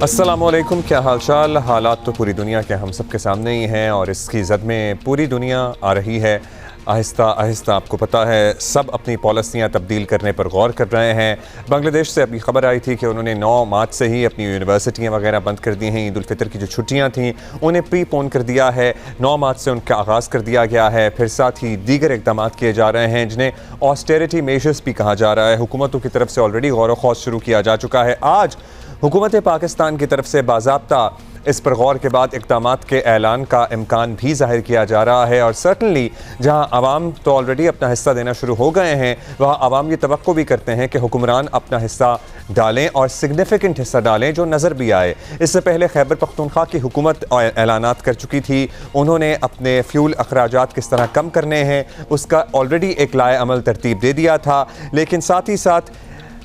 अस्सलामुअलैकुम, क्या हाल चाल। हालात तो पूरी दुनिया के हम सब के सामने ही हैं और इसकी जद में पूरी दुनिया आ रही है। आहिस्ता आहिस्ता आपको पता है सब अपनी पॉलिसियाँ तब्दील करने पर गौर कर रहे हैं। बांग्लादेश से अभी खबर आई थी कि उन्होंने 9 मार्च से ही अपनी यूनिवर्सिटियाँ वगैरह बंद कर दी हैं। ईद उल फितर की जो छुट्टियाँ थीं उन्हें प्रीपोन कर दिया है, 9 मार्च से उनका आगाज़ कर दिया गया है। फिर साथ ही दीगर इक़दाम किए जा रहे हैं जिन्हें ऑस्टेरिटी मेजर्स भी कहा जा रहा है। हुकूमतों की तरफ से ऑलरेडी गौर व खौज शुरू किया जा चुका है। आज हुकूमत पाकिस्तान की तरफ से बाज़ाब्ता इस पर गौर के बाद इक़दाम के ऐलान का इम्कान भी ज़ाहिर किया जा रहा है। और सर्टनली जहां आवाम तो ऑलरेडी अपना हिस्सा देना शुरू हो गए हैं, वहाँ आवाम ये तवक्को भी करते हैं कि हुक्मरान अपना हिस्सा डालें और सिग्निफिकेंट हिस्सा डालें जो नज़र भी आए। इससे पहले खैबर पख्तूनख्वा की हुकूमत ऐलानात कर चुकी थी। उन्होंने अपने फ्यूल अखराजात किस तरह कम करने हैं उसका ऑलरेडी एक लाए अमल तरतीब दे दिया था। लेकिन साथ ही साथ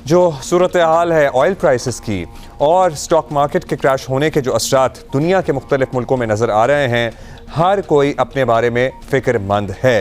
जो सूरत हाल है ऑयल प्राइसेस की और स्टॉक मार्केट के क्रैश होने के जो असरात दुनिया के मुख्तलिफ मुल्कों में नज़र आ रहे हैं, हर कोई अपने बारे में फ़िक्रमंद है।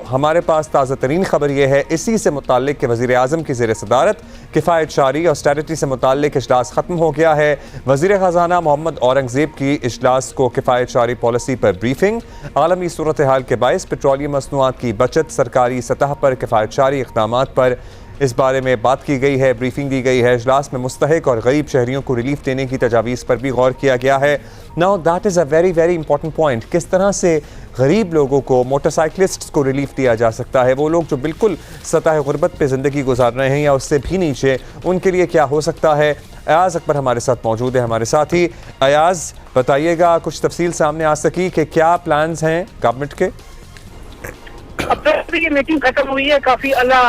हमारे पास ताज़ा तरीन खबर यह है, इसी से मुताल्लिक कि वज़ीर आज़म की ज़ेर सदारत किफ़ायत शारी ऑस्टेरिटी से मुताल्लिक इजलास ख़त्म हो गया है। वज़ीर ख़ज़ाना मोहम्मद औरंगज़ेब की इजलास को किफ़ायत शारी पॉलिसी पर ब्रीफिंग, आलमी सूरत हाल के बायस पेट्रोलियम मसनूआत की बचत, सरकारी सतह पर किफ़ायत शारी इक़दाम पर इस बारे में बात की गई है, ब्रीफिंग दी गई है। इजलास में मुस्तहिक और गरीब शहरियों को रिलीफ देने की तजावीज़ पर भी गौर किया गया है। Now that is a very very important point. किस तरह से गरीब लोगों को, मोटरसाइकिलिस्ट्स को रिलीफ दिया जा सकता है, वो लोग जो बिल्कुल सतह गुर्बत पे ज़िंदगी गुजार रहे हैं या उससे भी नीचे, उनके लिए क्या हो सकता है। अयाज़ अकबर हमारे साथ मौजूद है, हमारे साथ ही। अयाज़ बताइएगा, कुछ तफसील सामने आ सकी कि क्या प्लान्स हैं गवर्नमेंट के? अब तो ये मीटिंग खत्म हुई है, काफी अला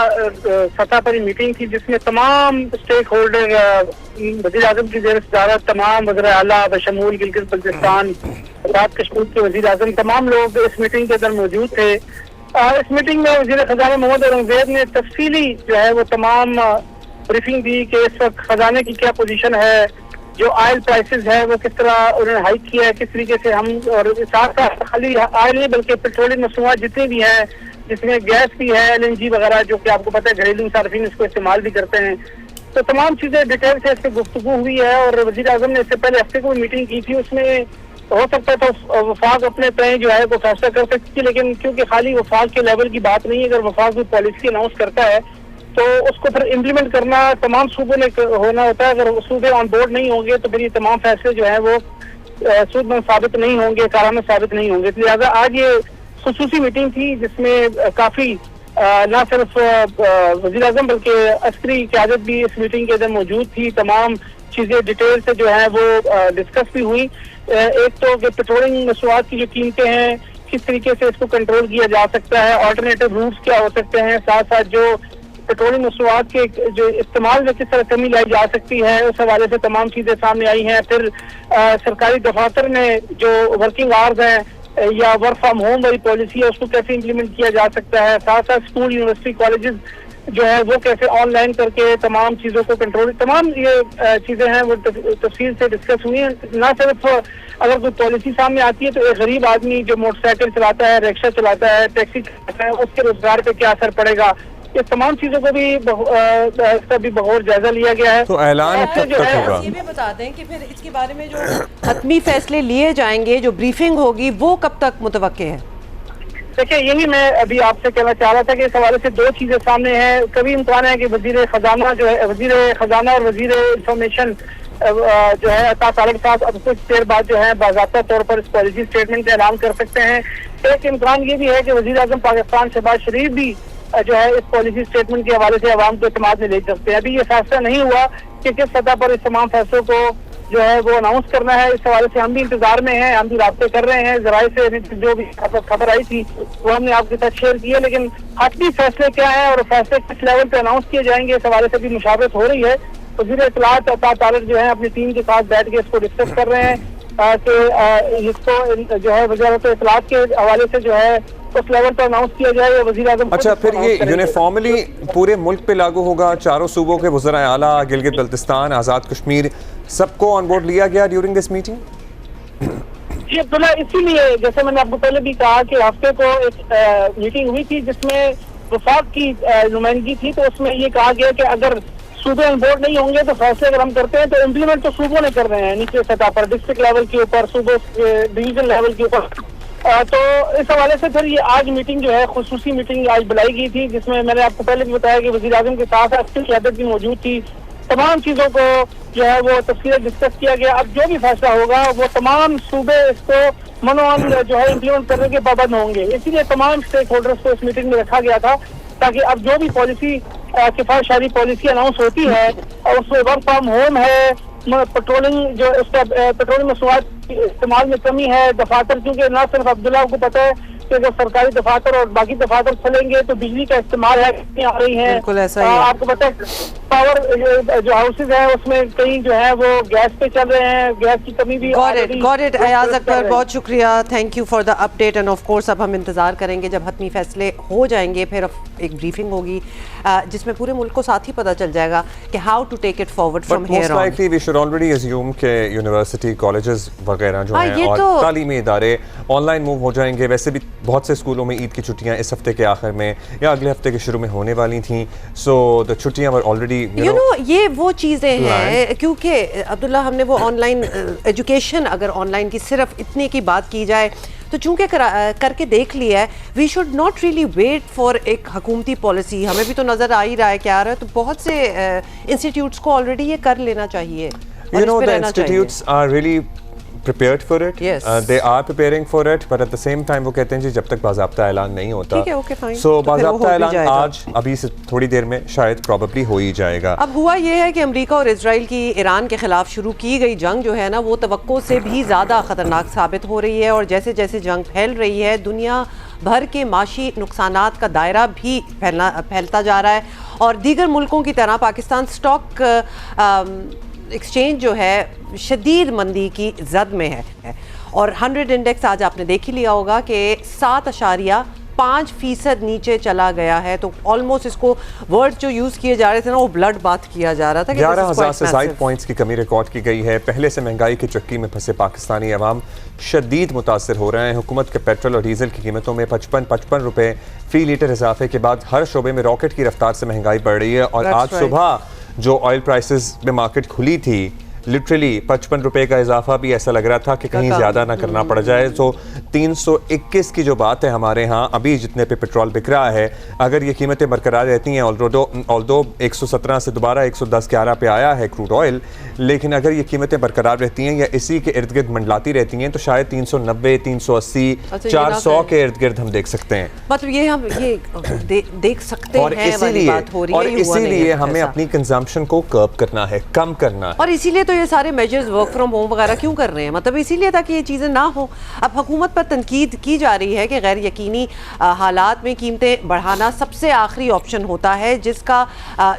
सतह पर मीटिंग थी जिसमें तमाम स्टेक होल्डर, वज़ीर आज़म की ज़ेर सदारत तमाम वज़ीर आला बशमूल गिलगित बल्तिस्तान, आज़ाद कश्मीर के वज़ीर आज़म, तमाम लोग इस मीटिंग के अंदर मौजूद थे। इस मीटिंग में वज़ीर ख़ज़ाना मोहम्मद औरंगज़ेब ने तफसीली जो है वो तमाम ब्रीफिंग दी कि इस वक्त खजाने की क्या पोजीशन है, जो ऑयल प्राइसेस है वो किस तरह उन्होंने हाइक किया है, किस तरीके से हम, और साथ साथ खाली ऑयल नहीं बल्कि पेट्रोलियम मसनूआत जितने भी हैं, जिसमें गैस भी है, LNG वगैरह, जो कि आपको पता है घरेलू मुसाफिरीन इसको इस्तेमाल भी करते हैं। तो तमाम चीजें डिटेल से इस पर गुफ्तगू हुई है। और वज़ीर आज़म ने इससे पहले हफ्ते को मीटिंग की थी, उसमें हो सकता था वफाक अपने तय जो है वो फैसला कर सकती थी, लेकिन क्योंकि खाली वफाक के लेवल की बात नहीं है, अगर वफाक कोई पॉलिसी अनाउंस करता है तो उसको फिर इम्प्लीमेंट करना तमाम सूबों में होना होता है। अगर सूबे ऑन बोर्ड नहीं होंगे तो फिर ये तमाम फैसले जो है वो सूदमंद साबित नहीं होंगे, कारआमद साबित नहीं होंगे। लिहाजा आज ये खुसूसी मीटिंग थी जिसमें काफी न सिर्फ वज़ीर आज़म बल्कि अस्करी क़यादत भी इस मीटिंग के अंदर मौजूद थी। तमाम चीजें डिटेल से जो है वो डिस्कस भी हुई। एक तो पेट्रोलियम मसनूआत की जो कीमतें हैं किस तरीके से इसको कंट्रोल किया जा सकता है, ऑल्टरनेटिव रूट्स क्या हो सकते हैं, साथ साथ जो पेट्रोलियम मसनूआत के जो इस्तेमाल में किस तरह कमी लाई जा सकती है, उस हवाले से तमाम चीजें सामने आई हैं। फिर सरकारी दफातर में जो वर्किंग आवर्स हैं या वर्क फ्रॉम होम वाली पॉलिसी है उसको कैसे इम्प्लीमेंट किया जा सकता है, साथ साथ स्कूल, यूनिवर्सिटी, कॉलेजेस जो है वो कैसे ऑनलाइन करके तमाम चीजों को कंट्रोल, तमाम ये चीजें हैं वो तफसील से डिस्कस हुई हैं। न सिर्फ अगर कोई पॉलिसी सामने आती है तो एक गरीब आदमी जो मोटरसाइकिल चलाता है, रिक्शा चलाता है, टैक्सी चलाता है, उसके रोजगार पे क्या असर पड़ेगा, ये तमाम चीजों को भी बगौर जायजा लिया गया है। तो ऐलान कब तक होगा? ये भी बता दें कि फिर इसके बारे में जो हतमी फैसले लिए जाएंगे, जो ब्रीफिंग होगी, वो कब तक मुतवक्के है? देखिए, यही मैं अभी आपसे कहना चाह रहा था कि इस हवाले से दो चीजें सामने हैं। कभी इम्कान है कि वज़ीर ख़ज़ाना जो है, वज़ीर ख़ज़ाना और वज़ीर इंफॉर्मेशन जो है अता तारिक साहब अब कुछ देर बाद जो है बाज़ाब्ता तौर पर इस पॉलिसी स्टेटमेंट का ऐलान कर सकते हैं। एक इम्कान ये भी है कि वज़ीर आज़म पाकिस्तान शहबाज शरीफ भी जो है इस पॉलिसी स्टेटमेंट के हवाले से आवाम को इत्मीनान में ले सकते हैं। अभी ये फैसला नहीं हुआ कि किस सतह पर इस तमाम फैसलों को जो है वो अनाउंस करना है। इस हवाले से हम भी इंतजार में हैं, हम भी राब्ते कर रहे हैं जराए से। जो भी खबर आई थी वो हमने आपके साथ शेयर की है, लेकिन हतमी फैसले क्या है और फैसले किस लेवल पे अनाउंस किए जाएंगे, इस हवाले से भी मुशावरत हो रही है। वज़ीर इत्तलाआत अता तारिक जो है अपनी टीम के साथ बैठ के इसको डिस्कस कर रहे हैं कि इसको जो है वज़ारत इत्तलाआत के हवाले से जो है उस लेवल पर अनाउंस किया जाए या वज़ीर आज़म। अच्छा, फिर ये यूनिफॉर्मली पूरे मुल्क पे लागू होगा? चारों सूबों के वज़राए आला, गिलगित बल्तिस्तान, आज़ाद कश्मीर, सबको ऑन बोर्ड लिया गया ड्यूरिंग दिस मीटिंग? जी अब्दुल्ला, इसीलिए जैसे मैंने आपको पहले भी कहा कि हफ्ते को एक मीटिंग हुई थी जिसमें वफाक की नुमाइंदगी थी, तो उसमें ये कहा गया कि अगर सूबे ऑन बोर्ड नहीं होंगे तो फैसले अगर हम करते हैं तो इम्प्लीमेंट तो सूबों ने कर रहे हैं, नीचे सतह पर, डिस्ट्रिक्ट लेवल के ऊपर, सूबे डिवीजन लेवल के ऊपर। तो इस हवाले से फिर ये आज मीटिंग जो है, खुसूसी मीटिंग आज बुलाई गई थी, जिसमें मैंने आपको पहले भी बताया कि वज़ीर आज़म के साथ अच्छी क़यादत भी मौजूद थी। तमाम चीज़ों को जो है वो तफसील डिस्कस किया गया। अब जो भी फैसला होगा वो तमाम सूबे इसको मनोअन जो है इम्प्लीमेंट करने के पाबंद होंगे। इसीलिए तमाम स्टेक होल्डर्स को इस मीटिंग में रखा गया था, ताकि अब जो भी पॉलिसी किफायतशारी पॉलिसी अनाउंस होती है और उसमें वर्क फ्रॉम होम है, पेट्रोलिंग जो उसका पेट्रोलियम मसनूआत इस्तेमाल में कमी है, दफातर, क्योंकि ना सिर्फ अब्दुल्ला को पता है कि अगर सरकारी दफातर और बाकी दफातर चलेंगे तो बिजली का इस्तेमाल है कितनी आ रही है। बिल्कुल ऐसा ही है। आपको पता है पावर जो हाउसेज है उसमें कई जो है वो गैस पे चल रहे हैं, गैस की कमी भी। गॉट इट अयाज अकबर, बहुत शुक्रिया, thank you for the update. And of course अब हम इंतजार करेंगे जब हतमी फैसले हो जाएंगे, फिर एक ब्रीफिंग होगी जिसमें पूरे मुल्क को साथ ही पता चल जाएगा कि how to take it forward from here on. Likely we should already assume कि यूनिवर्सिटी कॉलेजेस वगैरह जो हैं और तालीमी इदारे ऑनलाइन मूव हो जाएंगे। वैसे भी बहुत से स्कूलों में ईद की छुट्टियां इस हफ्ते के आखिर में या अगले हफ्ते के शुरू में होने वाली थी, सो द छुट्टियां वर ऑलरेडी यू नो ये वो चीज़ें हैं, क्योंकि अब्दुल्ला हमने वो ऑनलाइन एजुकेशन, अगर ऑनलाइन की सिर्फ इतने की बात की जाए तो चूंकि करके देख लिया है, we should not really wait for एक हुकूमती पॉलिसी। हमें भी तो नज़र आ ही रहा है क्या आ रहा है, तो बहुत से इंस्टीट्यूट्स को ऑलरेडी ये कर लेना चाहिए। You know, the institutes are really prepared for it. Yes. They are preparing for it, but at the same time वो कहते हैं जी जब तक बाज़ाब्ता ऐलान नहीं होता, ठीक है, okay, fine. so तो फिर वो बाज़ाब्ता हो भी ऐलान जाएगा। आज अभी से थोड़ी देर में शायद probably हो ही जाएगा। अब हुआ ये है कि अमेरिका और इजराइल की ईरान के खिलाफ शुरू की गई जंग जो है ना, वो तवक्को से भी ज़्यादा ख़तरनाक साबित हो रही है, और जैसे जैसे जंग फैल रही है दुनिया भर के माशी नुकसानात का दायरा भी फैलता जा रहा है। और दीगर मुल्कों की तरह पाकिस्तान स्टॉक एक्सचेंज जो है शदीद मंदी की जद में है, और 100 इंडेक्स आज आपने देख ही लिया होगा कि 7.5% नीचे चला गया है। तो ऑलमोस्ट इसको वर्ड जो यूज़ किए जा रहे थे ना, वो ब्लड बात किया जा रहा था। 11,000 से ज़ायद पॉइंट्स की कमी रिकॉर्ड की गई है। पहले से महंगाई की चक्की में फंसे पाकिस्तानी अवाम शदीद मुतासर हो रहे हैं। हुकूमत के पेट्रोल और डीजल की कीमतों में 55 रुपये फ़ी लीटर इजाफे के बाद हर शोबे में रॉकेट की रफ्तार से महंगाई बढ़ रही है। और आज सुबह जो ऑयल प्राइसेस में मार्केट खुली थी, लिटरली 55 रुपए का इजाफा भी ऐसा लग रहा था कि कहीं ज़्यादा ना करना पड़ जाए। तो 321 की जो बात है हमारे यहाँ अभी जितने पे पेट्रोल बिक रहा है, अगर ये कीमतें बरकरार रहती हैं, ऑल्दो 117 से दोबारा 110-11 पे आया है क्रूड ऑयल, लेकिन अगर ये कीमतें बरकरार रहती हैं या इसी के इर्द गिर्द मंडलाती रहती हैं तो शायद 390, 380, 400 के इर्द गिर्द हम देख सकते हैं। मतलब ये हम ये देख सकते और हैं वाली बात हो रही है। और इसीलिए हमें अपनी कंजम्पशन को कर्ब करना है, कम करना है। और इसीलिए तो ये सारे मेजर्स वर्क फ्रॉम होम वगैरह क्यों कर रहे हैं, मतलब इसीलिए ताकि ये चीज़ें ना हो। अब हुकूमत पर तनकीद की जा रही है कि गैर यकीनी हालात में कीमतें बढ़ाना सबसे आखिरी ऑप्शन होता है, जिसका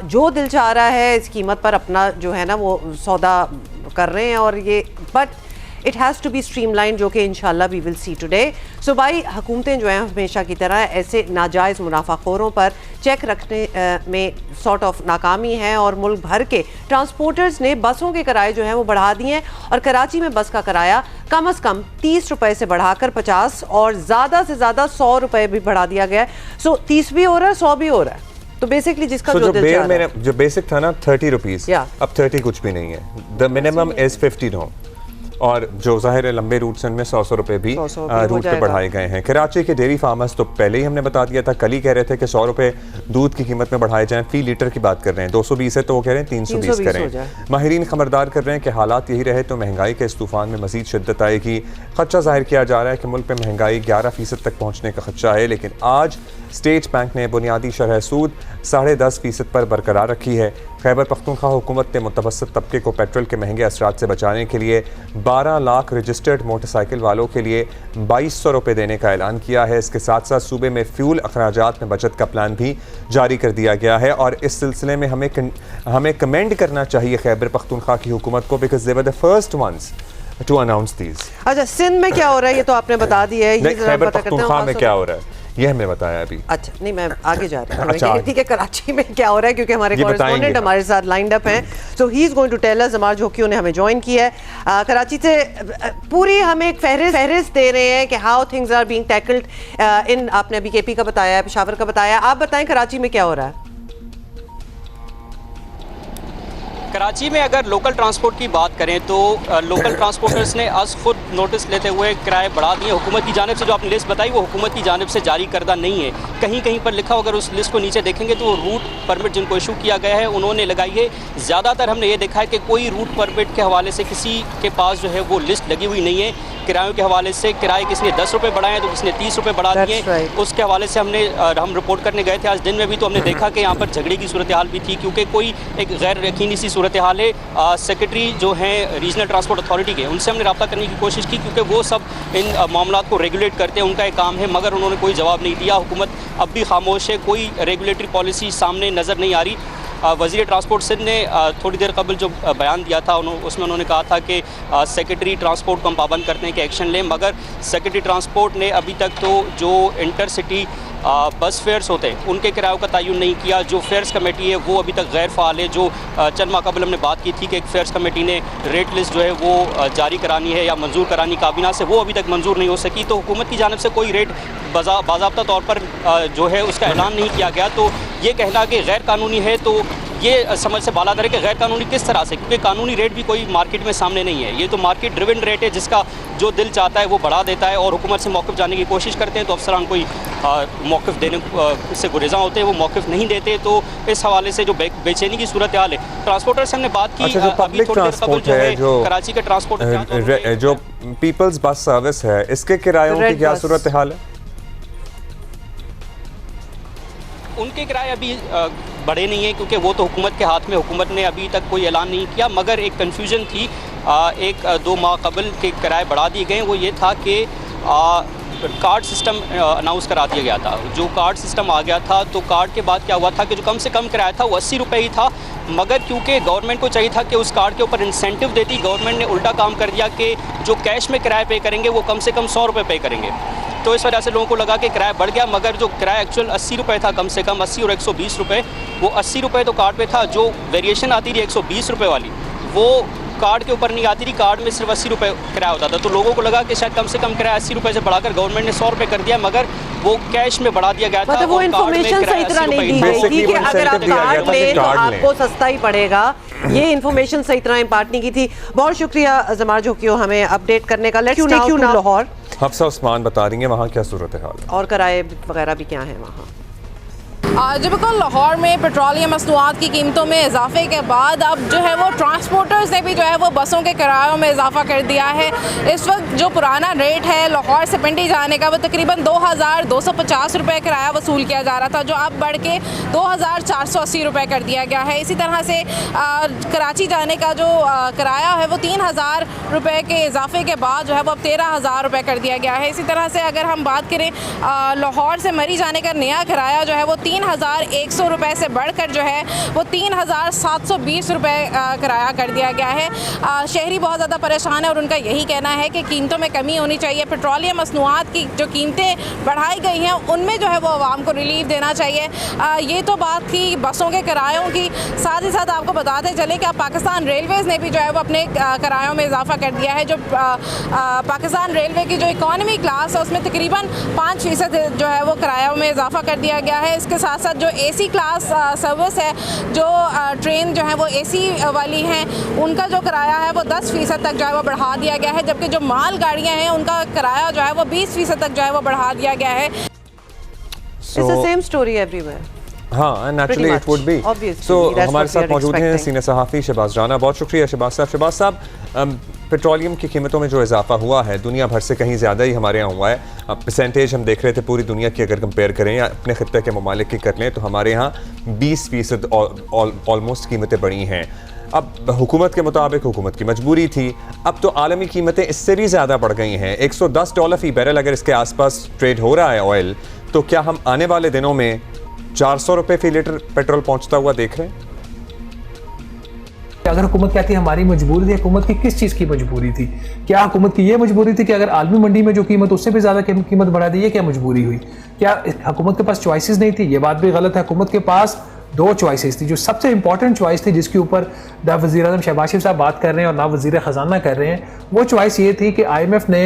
जो दिल चाह रहा है इस कीमत पर अपना जो है ना वो सौदा कर रहे हैं। और ये but it has to be streamline, जो कि इंशाल्लाह वी विल सी टुडे। सूबाई हुकूमतें जो हैं हमेशा की तरह ऐसे नाजायज़ मुनाफाखोरों पर चेक रखने में सॉर्ट ऑफ नाकामी है, और मुल्क भर के ट्रांसपोर्टर्स ने बसों के किराए जो हैं वो बढ़ा दिए हैं। और कराची में बस का किराया कम से कम 30 रुपये से बढ़ाकर 50 और ज़्यादा से ज़्यादा 100 रुपये भी बढ़ा दिया गया है। सो 30 भी हो रहा है, 100 भी हो रहा है। तो बेसिकली जिसका जो दिल चाह रहा है, जो बेसिक था ना 30 रुपीज़, अब 30 कुछ भी नहीं है। द मिनिमम इज 50 नाउ, और जो ज़ाहिर है लंबे रूट से उनमें 100 रुपये भी रूट पे बढ़ाए गए हैं। कराची के डेयरी फार्मर्स तो पहले ही हमने बता दिया था, कल ही कह रहे थे कि 100 रुपये दूध की कीमत में बढ़ाए जाएं। फ़ी लीटर की बात कर रहे हैं, 220 है तो वो कह रहे हैं 320 करें। माहिरीन खबरदार कर रहे हैं कि हालात यही रहे तो महंगाई के इस तूफ़ान में मज़ीद शिद्दत आएगी। खदशा जाहिर किया जा रहा है कि मुल्क में महंगाई 11% तक पहुँचने का खदशा है, लेकिन आज स्टेट बैंक ने बुनियादी शरह सूद 10.5% पर बरकरार रखी है। खैबर पख्तूनख्वा हुकूमत ने मुतवस्सित तबके को पेट्रोल के महंगे असरात से बचाने के लिए 12 लाख रजिस्टर्ड मोटरसाइकिल वालों के लिए 2200 रुपये देने का ऐलान किया है। इसके साथ साथ सूबे में फ्यूल अखराजात में बचत का प्लान भी जारी कर दिया गया है। और इस सिलसिले में हमें कमेंड करना चाहिए खैबर पख्तूनख्वा की हुकूमत को, because they were the first ones to announce these. अच्छा, सिंध में क्या हो रहा है ये तो आपने बता दिया है। खैबर पख्तूनख्वा में क्या हो रहा है ये हमने बताया अभी। अच्छा, नहीं मैं आगे जा रही हूँ। अच्छा, ठीक है, कराची में क्या हो रहा है, क्योंकि हमारे कॉरेस्पॉन्डेंट हमारे साथ लाइंड अप हैं, so he is going to tell us. Jamal जोकियों ने हमें ज्वाइन किया है कराची से। पूरी हमें एक फहरिस्त दे रहे हैं कि how things are being tackled in, आपने अभी केपी का बताया, पेशावर का बताया, आप बताएं कराची में क्या हो रहा है। कराची में अगर लोकल ट्रांसपोर्ट की बात करें तो लोकल ट्रांसपोर्टर्स ने आज खुद नोटिस लेते हुए किराए बढ़ा दिए। हुकूमत की जानिब से जो आपने लिस्ट बताई वो हुकूमत की जानिब से जारी करदा नहीं है, कहीं कहीं पर लिखा हो, अगर उस लिस्ट को नीचे देखेंगे तो वो रूट परमिट जिनको इशू किया गया है उन्होंने लगाई है। ज़्यादातर हमने ये देखा है कि कोई रूट परमिट के हवाले से किसी के पास जो है वो लिस्ट लगी हुई नहीं है। किरायों के हवाले से किराए किसी ने 10 रुपये बढ़ाए तो किसी ने 30 रुपये बढ़ा दिए। उसके हवाले से हम रिपोर्ट करने गए थे आज दिन में भी, तो हमने देखा कि यहाँ पर झगड़े की सूरत हाल भी थी, क्योंकि कोई एक गैर यकीनी सी सूरत हाल है। सेक्रेटरी जो हैं रीजनल ट्रांसपोर्ट अथॉरिटी के, उनसे हमने रब्ता करने की कोशिश की, क्योंकि वो सब इन मामलों को रेगुलेट करते हैं, उनका एक काम है, मगर उन्होंने कोई जवाब नहीं दिया। हुकूमत अब भी खामोश है, कोई रेगुलेटरी पॉलिसी सामने नज़र नहीं आ रही। वज़ीर ट्रांसपोर्ट सिंध ने थोड़ी देर कबल जो बयान दिया था उसमें उन्होंने कहा था कि सेक्रेटरी ट्रांसपोर्ट को हम पाबंद करने के एक्शन लें, मगर सेक्रेटरी ट्रांसपोर्ट ने अभी तक तो जो इंटरसिटी बस फेयर्स होते हैं उनके किरायों का तयन नहीं किया। जो फेयर्स कमेटी है वो अभी तक गैर फ़ाल है। जो चंद माह कबल हमने बात की थी कि एक फेयर्स कमेटी ने रेट लिस्ट जो है वो जारी करानी है या मंजूर करानी काबीना से, वो अभी तक मंजूर नहीं हो सकी। तो हुकूमत की जानिब से कोई रेट बाज़ाब्ता तौर पर जो है उसका ऐलान नहीं किया गया। तो ये कहना कि गैर कानूनी है तो ये समझ से बालादर है कि गैर कानूनी किस तरह से, क्योंकि कानूनी रेट भी कोई मार्केट में सामने नहीं है। ये तो मार्केट ड्रिवन रेट है, जिसका जो दिल चाहता है वो बढ़ा देता है, और हुकूमत से मौक़िफ़ जाने की कोशिश करते हैं तो अफसरान कोई मौक़िफ़ देने से गुरेज़ा होते हैं, वो मौक़िफ़ नहीं देते। तो इस हवाले से जो बेचैनी की सूरत हाल है, ट्रांसपोर्टर से हमने बात की। जो पब्लिक ट्रांसपोर्ट है, जो कराची के ट्रांसपोर्ट जो पीपल्स बस सर्विस है, इसके किरायों की क्या सूरत हाल है? उनके किराए अभी बढ़े नहीं हैं, क्योंकि वो तो हुकूमत के हाथ में, हुकूमत ने अभी तक कोई ऐलान नहीं किया। मगर एक कन्फ्यूजन थी, 1-2 माह कबल के किराए बढ़ा दिए गए। वो ये था कि कार्ड सिस्टम अनाउंस करा दिया गया था। जो कार्ड सिस्टम आ गया था तो कार्ड के बाद क्या हुआ था कि जो कम से कम किराया था वो 80 रुपये ही था, मगर क्योंकि गवर्नमेंट को चाहिए था कि उस कार्ड के ऊपर इंसेंटिव देती, गवर्नमेंट ने उल्टा काम कर दिया कि जो कैश में किराया पे करेंगे वो कम से कम 100 रुपये पे करेंगे। तो इस वजह से लोगों को लगा कि किराया बढ़ गया, मगर जो किराया एक्चुअल 80 रुपये था, कम से कम 80 और 120 रुपये, वो 80 रुपये तो कार्ड पे था। जो वेरिएशन आती थी 120 रुपये वाली, वो कार्ड के ऊपर नहीं आती थी, कार्ड में सिर्फ 80 रुपये किराया होता था। तो लोगों को लगा कि शायद कम से कम किराया 80 रुपये से बढ़ाकर गवर्नमेंट ने 100 रुपये कर दिया, मगर वो कैश में बढ़ा दिया गया था। मतलब वो इन्फॉर्मेशन सही तरह नहीं दी गई थी कि अगर आप कार्ड लें तो आपको सस्ता ही पड़ेगा। ये इन्फॉर्मेशन सही तरह इम्पार्ट नहीं की थी। बहुत शुक्रिया जमार झोकियो हमें अपडेट करने का। Let's take you now Lahore. Hafsa Usman बता रही हैं वहाँ क्या सूरत हाल है और किराए वगैरह भी क्या है वहाँ। जी बिल्कुल, लाहौर में पेट्रोलियम मसनूआत की कीमतों में इजाफे के बाद अब जो है वो ट्रांसपोर्टर्स ने भी जो है वो बसों के किरायों में इजाफा कर दिया है। इस वक्त जो पुराना रेट है लाहौर से पिंडी जाने का वो तकरीबन 2250 रुपये किराया वसूल किया जा रहा था, जो अब बढ़ के 2480 रुपये कर दिया गया है। इसी तरह से कराची जाने का जो किराया है वो 3000 रुपये के इजाफे के बाद जो है वो अब 13000 रुपये कर दिया गया है। इसी तरह से अगर हम बात करें लाहौर से मरी जाने का नया किराया जो है वो 3100 रुपये से बढ़कर जो है वो 3720 रुपये किराया कर दिया गया है। शहरी बहुत ज़्यादा परेशान है और उनका यही कहना है कि कीमतों में कमी होनी चाहिए। पेट्रोलियम मसनूआत की जो कीमतें बढ़ाई गई हैं उनमें जो है वो आवाम को रिलीफ देना चाहिए। ये तो बात थी बसों के किरायों की। साथ ही साथ आपको बताते चले कि पाकिस्तान रेलवेज़ ने भी जो है वो अपने किरायों में इजाफा कर दिया है। जो पाकिस्तान रेलवे की जो इकॉनमी क्लास है उसमें तकरीबन 5% जो है वो किरायों में इजाफा कर दिया गया है। इसके साथ साथ जो एसी क्लास सर्विस है, जो ट्रेन जो है वो एसी वाली हैं, उनका जो किराया है वो 10% तक जो है वो बढ़ा दिया गया है, जबकि जो माल गाड़ियां हैं उनका किराया जो है वो 20% तक जो है वो बढ़ा दिया गया है। It's the same story everywhere. हाँ, naturally it would be. So हमारे साथ मौजूद हैं सीनियर सहाफ़ी शहबाज राना। बहुत शुक्रिया शहबाज साहब। शहबाज साहब, पेट्रोलियम की कीमतों में जो इजाफा हुआ है दुनिया भर से कहीं ज़्यादा ही हमारे यहाँ हुआ है। परसेंटेज हम देख रहे थे पूरी दुनिया की, अगर कंपेयर करें या अपने खित्ते के ममालिक की कर लें तो हमारे यहाँ 20% ऑलमोस्ट कीमतें बढ़ी हैं। अब हुकूमत के मुताबिक हुकूमत की मजबूरी थी, अब तो आलमी कीमतें इससे भी ज़्यादा बढ़ गई हैं। $110 फ़ी बैरल अगर इसके आसपास ट्रेड हो रहा है ऑयल, तो क्या हम आने वाले दिनों में 400 रुपये फ़ी लीटर पेट्रोल पहुंचता हुआ देख रहे हैं? अगर हुकूमत कहती है हमारी मजबूरी थी, हुकूमत की किस चीज़ की मजबूरी थी? क्या हुकूमत की ये मजबूरी थी कि अगर आलमी मंडी में जो कीमत उससे भी ज़्यादा कीमत बढ़ा दी है, क्या मजबूरी हुई? क्या हुकूमत के पास चॉइसेस नहीं थी? ये बात भी गलत है। हुकूमत के पास 2 चॉइसेस थी। जो सबसे इंपॉर्टेंट चॉइस थी जिसके ऊपर ना वज़ीर आज़म शहबाज शरीफ साहब बात कर रहे हैं और ना वज़ीर ख़जाना कर रहे हैं, वो चॉइस ये थी कि IMF ने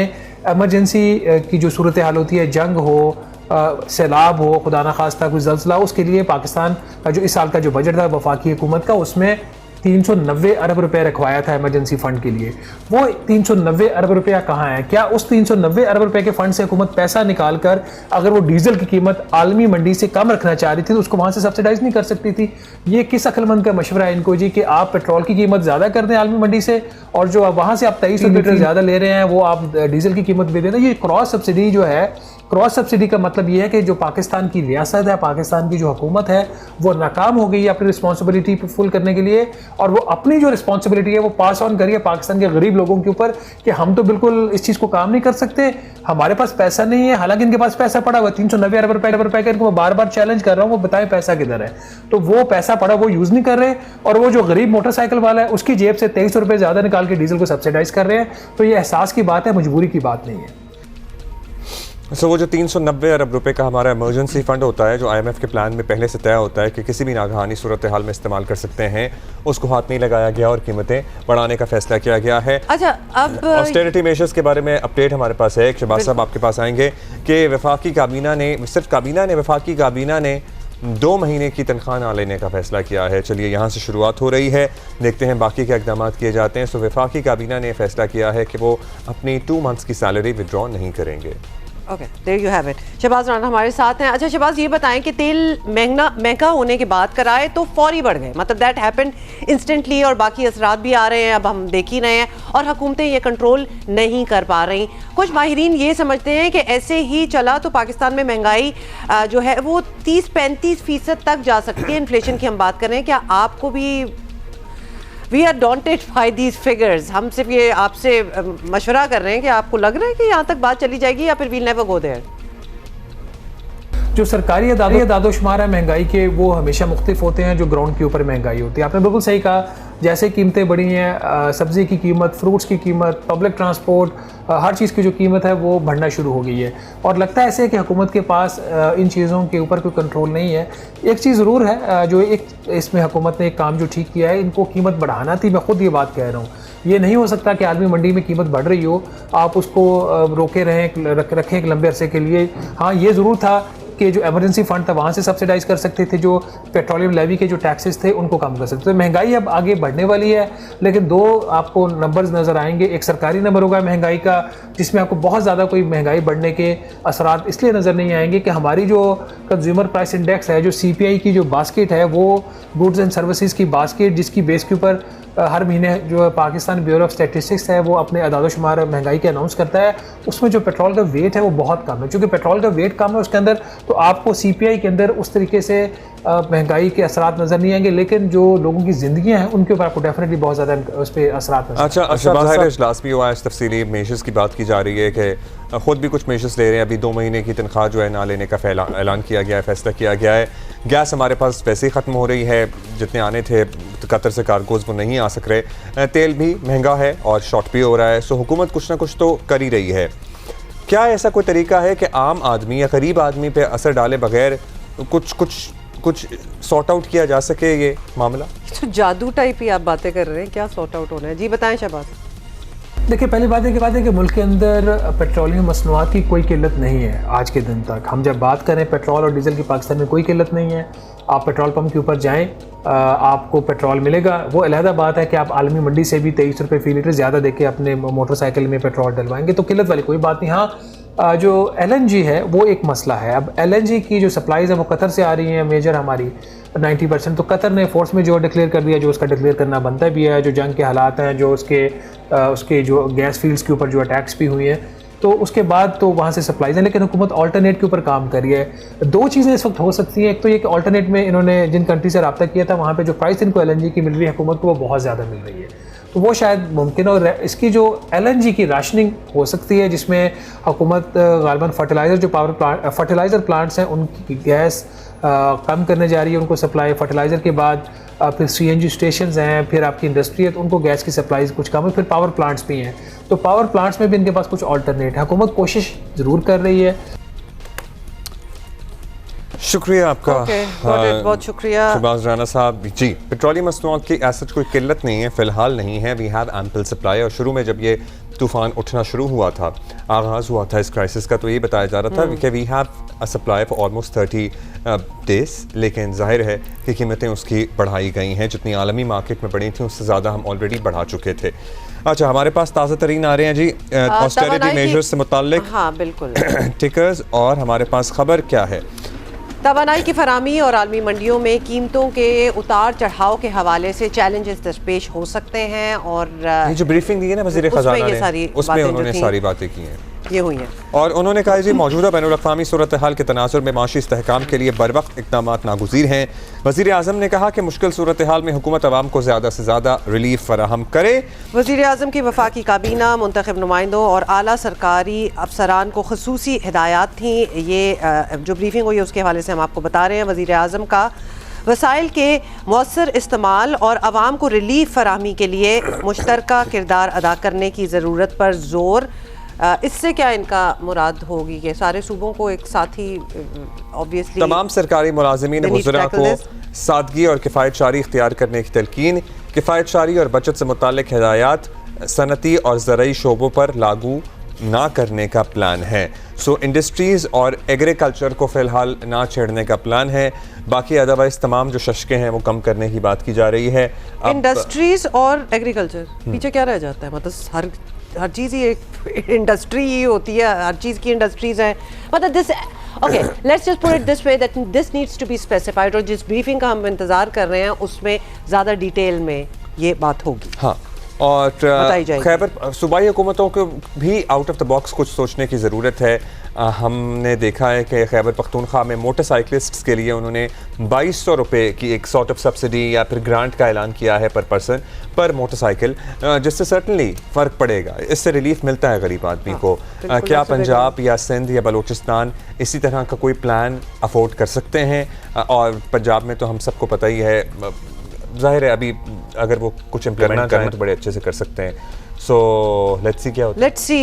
एमरजेंसी की जो सूरत हाल होती है, जंग हो, सैलाब हो, खुदा न खास्ता कोई ज़ल्ज़ला, उसके लिए पाकिस्तान का जो इस साल का जो बजट था वफाकी हुकूमत का, उसमें 390 अरब रुपए रखवाया था इमरजेंसी फंड के लिए, वो 390 अरब रुपया कहाँ है? क्या उस 390 अरब रुपए के फंड से हुकूमत पैसा निकाल कर अगर वो डीजल की कीमत आलमी मंडी से कम रखना चाह रही थी तो उसको वहां से सब्सिडाइज नहीं कर सकती थी? ये किस अक्लमंद का मशवरा है इनको जी कि आप पेट्रोल की कीमत ज्यादा कर दें आलमी मंडी से और जो वहां से आप 23 रुपये ज्यादा ले रहे हैं वो आप डीजल की कीमत भी दे दें? ये क्रॉस सब्सिडी जो है, क्रॉस सब्सिडी का मतलब ये है कि जो पाकिस्तान की रियासत है, पाकिस्तान की जो हुकूमत है वो नाकाम हो गई है अपनी रिस्पॉन्सिबिलिटी फुल करने के लिए और वो अपनी जो रिस्पॉन्सिबिलिटी है वो पास ऑन करिए पाकिस्तान के गरीब लोगों के ऊपर कि हम तो बिल्कुल इस चीज़ को काम नहीं कर सकते, हमारे पास पैसा नहीं है। हालांकि इनके पास पैसा पड़ा हुआ 390 अरब रुपए का, इनको बार बार चैलेंज कर रहा हूँ वो बताएं पैसा किधर है। तो वो पैसा पड़ा वो यूज़ नहीं कर रहे और वो जो गरीब मोटरसाइकिल वाला है उसकी जेब से 23 रुपये ज़्यादा निकाल के डीजल को सब्सिडाइज कर रहे हैं। तो ये एहसास की बात है, मजबूरी की बात नहीं है। वो जो 390 अरब रुपए का हमारा इमरजेंसी फंड होता है जो IMF के प्लान में पहले से तय होता है कि किसी भी नागहानी सूरत हाल में इस्तेमाल कर सकते हैं, उसको हाथ नहीं लगाया गया और कीमतें बढ़ाने का फैसला किया गया है। अच्छा, अब ऑस्टेरिटी मेजर्स के बारे में अपडेट हमारे पास है। शहबाज साहब आपके पास आएंगे कि वफाकी काबीना ने, सिर्फ काबीना ने, वफाकी काबीना ने 2 महीने की तनख्वाह ना लेने का फैसला किया है। चलिए यहाँ से शुरुआत हो रही है, देखते हैं बाकी क्या इक़दाम किए जाते हैं। वफाकी काबीना ने फैसला किया है कि वो अपनी 2 मंथ्स की सैलरी विड्रॉ नहीं करेंगे। Okay, there you have it. Shahbaz Rana हमारे साथ हैं। अच्छा शहबाज, ये बताएं कि तेल महंगा होने के बाद किराए तो फौरी बढ़ गए, मतलब दैट हैपेंड इंस्टेंटली और बाकी असरात भी आ रहे हैं, अब हम देख ही रहे हैं और हुकूमतें ये कंट्रोल नहीं कर पा रही। कुछ माहिरीन ये समझते हैं कि ऐसे ही चला तो पाकिस्तान में महंगाई जो है वो 30-35% तक जा सकती है। इन्फ्लेशन की हम बात कर रहे हैं, क्या आपको भी we are daunted by these figures? हम सिर्फ ये आपसे मशवरा कर रहे हैं कि आपको लग रहा है कि यहाँ तक बात चली जाएगी या फिर वील नेवर गो देयर? जो सरकारी दादोशुमार है महंगाई के वो हमेशा मुख्तलिफ होते हैं जो ग्राउंड के ऊपर महंगाई होती है। आपने बिल्कुल सही कहा, जैसे कीमतें बढ़ी हैं, सब्ज़ी की कीमत, फ्रूट्स की कीमत, पब्लिक ट्रांसपोर्ट, हर चीज़ की जो कीमत है वो बढ़ना शुरू हो गई है और लगता है ऐसे कि हुकूमत के पास इन चीज़ों के ऊपर कोई कंट्रोल नहीं है। एक चीज़ ज़रूर है जो एक इसमें हुकूमत ने एक काम जो ठीक किया है, इनको कीमत बढ़ाना थी। मैं खुद ये बात कह रहा हूँ, ये नहीं हो सकता कि आदमी मंडी में कीमत बढ़ रही हो आप उसको रोके रखें एक लंबे अरसे के लिए। हाँ, ये ज़रूर था कि जो इमरजेंसी फंड था वहाँ से सब्सिडाइज कर सकते थे, जो पेट्रोलियम लेवी के जो टैक्सेस थे उनको कम कर सकते थे। महंगाई अब आगे बढ़ने वाली है, लेकिन 2 आपको नंबर्स नज़र आएंगे। एक सरकारी नंबर होगा महंगाई का जिसमें आपको बहुत ज़्यादा कोई महंगाई बढ़ने के असरात इसलिए नज़र नहीं आएंगे कि हमारी जो कंज्यूमर प्राइस इंडेक्स है, जो CPI की जो बास्केट है, वो गुड्स एंड सर्विसेज की बास्केट जिसकी बेस के ऊपर हर महीने जो पाकिस्तान ब्यूरो ऑफ स्टैटिस्टिक्स है वो अपने अदाद-ओ-शुमार महंगाई के अनाउंस करता है, उसमें जो पेट्रोल का वेट है वो बहुत कम है। चूँकि पेट्रोल का वेट कम है उसके अंदर, तो आपको CPI के अंदर उस तरीके से महंगाई के असरात नज़र नहीं आएंगे, लेकिन जो लोगों की ज़िंदगियाँ हैं उनके ऊपर आपको डेफिनेटली बहुत ज़्यादा उस पर असरात नज़र। अच्छा, बाहर इजलास भी हुआ है, तफसीली मेजर्स की बात की जा रही है कि ख़ुद भी कुछ मेजर्स ले रहे हैं। अभी 2 महीने की तनख्वाह जो है ना लेने का ऐलान किया गया है, फैसला किया गया है। गैस हमारे पास वैसे ही ख़त्म हो रही है, जितने आने थे कतर से कार्गोज़ वो नहीं आ सक रहे, तेल भी महंगा है और शॉर्ट भी हो रहा है। सो हुकूमत कुछ ना कुछ तो कर ही रही है। क्या ऐसा कोई तरीका है कि आम आदमी या गरीब आदमी पे असर डाले बगैर कुछ सॉर्ट आउट किया जा सके ये मामला? तो जादू टाइप ही आप बातें कर रहे हैं, क्या सॉर्ट आउट होना है? जी बताएं शहबाज। देखिए, पहली बात है कि मुल्क के अंदर पेट्रोलियम मसनूआत की कोई किल्लत नहीं है आज के दिन तक। हम जब बात करें पेट्रोल और डीजल की, पाकिस्तान में कोई किल्लत नहीं है। आप पेट्रोल पंप के ऊपर जाएं, आपको पेट्रोल मिलेगा। वो अलहदा बात है कि आप आलमी मंडी से भी 23 रुपये फ़ी लीटर ज़्यादा देके अपने मोटरसाइकिल में पेट्रोल डलवाएंगे, तो किल्लत वाली कोई बात नहीं। हाँ, जो LNG है वो एक मसला है। अब LNG की जो सप्लाईज़ है वो कतर से आ रही हैं मेजर हमारी 90%। तो कतर ने फोर्स में जो डिक्लेयर कर दिया, जो उसका डिक्लेयर करना बनता भी है, जो जंग के हालात हैं, जो उसके जो गैस फील्ड्स के ऊपर जो अटैक्स भी हुए हैं, तो उसके बाद तो वहाँ से सप्लाईज़ हैं। लेकिन हुकूमत ऑल्टरनेट के ऊपर काम कर रही है। 2 चीज़ें इस वक्त हो सकती हैं। एक तो ये कि ऑल्टरनेट में इन्होंने जिन कंट्री से रब्ता किया था वहाँ पे जो प्राइस इनको LNG की मिल रही है हुकूमत को, वो बहुत ज़्यादा मिल रही है, तो वो शायद मुमकिन। और इसकी जो LNG की राशनिंग हो सकती है जिसमें हुकूमत गालिबन फर्टिलाइज़र जो फर्टिलाइज़र प्लांट्स हैं उनकी गैस कम करने जा रही है, उनको सप्लाई। फर्टिलाइज़र के बाद फिर CNG स्टेशंस हैं, फिर आपकी इंडस्ट्री है तो उनको गैस की सप्लाई कुछ कम है, फिर पावर प्लांट्स भी हैं, तो पावर प्लांट्स में भी इनके पास कुछ ऑल्टरनेट है। हुकूमत कोशिश ज़रूर कर रही है। शुक्रिया आपका। बहुत शुक्रिया शहबाज राना साहब। जी, पेट्रोलियम मसनूआत की ऐसा कोई किल्लत नहीं है, फ़िलहाल नहीं है। We have ample supply. और शुरू में जब ये तूफ़ान उठना शुरू हुआ था, आगाज़ हुआ था इस क्राइसिस का, तो ये बताया जा रहा था कि we have a supply for almost 30 days. लेकिन जाहिर है कि कीमतें उसकी बढ़ाई गई हैं, जितनी आलमी मार्केट में बढ़ी थी उससे ज़्यादा हम ऑलरेडी बढ़ा चुके थे। अच्छा, हमारे पास ताज़ा तरीन आ रहे हैं जी ऑस्टेरिटी मेजर्स से मुताल्लिक। हाँ बिल्कुल टिकर्स। और हमारे पास खबर क्या है? तवानाई की फराहमी और आलमी मंडियों में कीमतों के उतार चढ़ाव के हवाले से चैलेंजेस दरपेश हो सकते हैं। और ये जो ब्रीफिंग दी है ना वज़ीर ख़ज़ाना ने, उसमें उन्होंने सारी बातें की हैं, ये हुई हैं। और उन्होंने कहा जी मौजूदा बैनुल-अक़वामी सूरत हाल के तनाज़ुर में माशी इस्तेहकाम के लिए बरवक्त इक़दामात नागुज़ीर हैं। वज़ीर आज़म ने कहा कि मुश्किल सूरत हाल में हुकूमत अवाम को ज़्यादा से ज़्यादा रिलीफ फराहम करे। वज़ीर आज़म की वफाकी काबीना, मुंतखब नुमाइंदों और आला सरकारी अफसरान को ख़ुसूसी हिदायत थी। ये जो ब्रीफिंग हुई है उसके हवाले से हम आपको बता रहे हैं। वज़ीर आज़म का वसाइल के मौसर इस्तेमाल और आवाम को रिलीफ फराहमी के लिए मुश्तरका किरदार अदा करने की ज़रूरत पर ज़ोर। इससे क्या इनका मुराद होगी कि सारे सूबों को एक साथ ही ऑब्वियसली तमाम सरकारी मुलाजिमीन वज़रा को सादगी और किफ़ायतशारी इख्तियार करने की तलकीन, किफ़ायतशारी और बचत से मुताल्लिक हिदायत सनती और ज़रई शोबों पर लागू ना करने का प्लान है। सो इंडस्ट्रीज़ और एग्रीकल्चर को फ़िलहाल ना छेड़ने का प्लान है। बाकी अदरवाइज़ तमाम जो शशकें हैं वो कम करने की बात की जा रही है। इंडस्ट्रीज़ और एग्रीकल्चर पीछे क्या रह जाता है? मतलब हर चीज़ ही एक इंडस्ट्री ही होती है, हर चीज़ की इंडस्ट्रीज़ हैं। मतलब this okay, let's just put it this way that this needs to be specified. और जिस ब्रीफिंग का हम इंतज़ार कर रहे हैं उसमें ज़्यादा डिटेल में ये बात होगी। हाँ, और खैबर सूबाई हुकूमतों को भी आउट ऑफ द बॉक्स कुछ सोचने की ज़रूरत है। हमने देखा है कि खैबर पख्तूनख्वा में मोटरसाइकिलिस्ट्स के लिए उन्होंने 2200 रुपये की एक सॉर्ट ऑफ सब्सिडी या फिर ग्रांट का ऐलान किया है पर पर्सन पर मोटरसाइकिल, जिससे सर्टनली फ़र्क पड़ेगा, इससे रिलीफ मिलता है गरीब आदमी को। क्या पंजाब या सिंध या बलूचिस्तान इसी तरह का कोई प्लान अफोर्ड कर सकते हैं? और पंजाब में तो हम सबको पता ही है, जाहिर है अभी अगर वो कुछ इम्प्लीमेंट करें तो बड़े अच्छे से कर सकते हैं। सो लेट्स सी क्या होता है। लेट्स सी,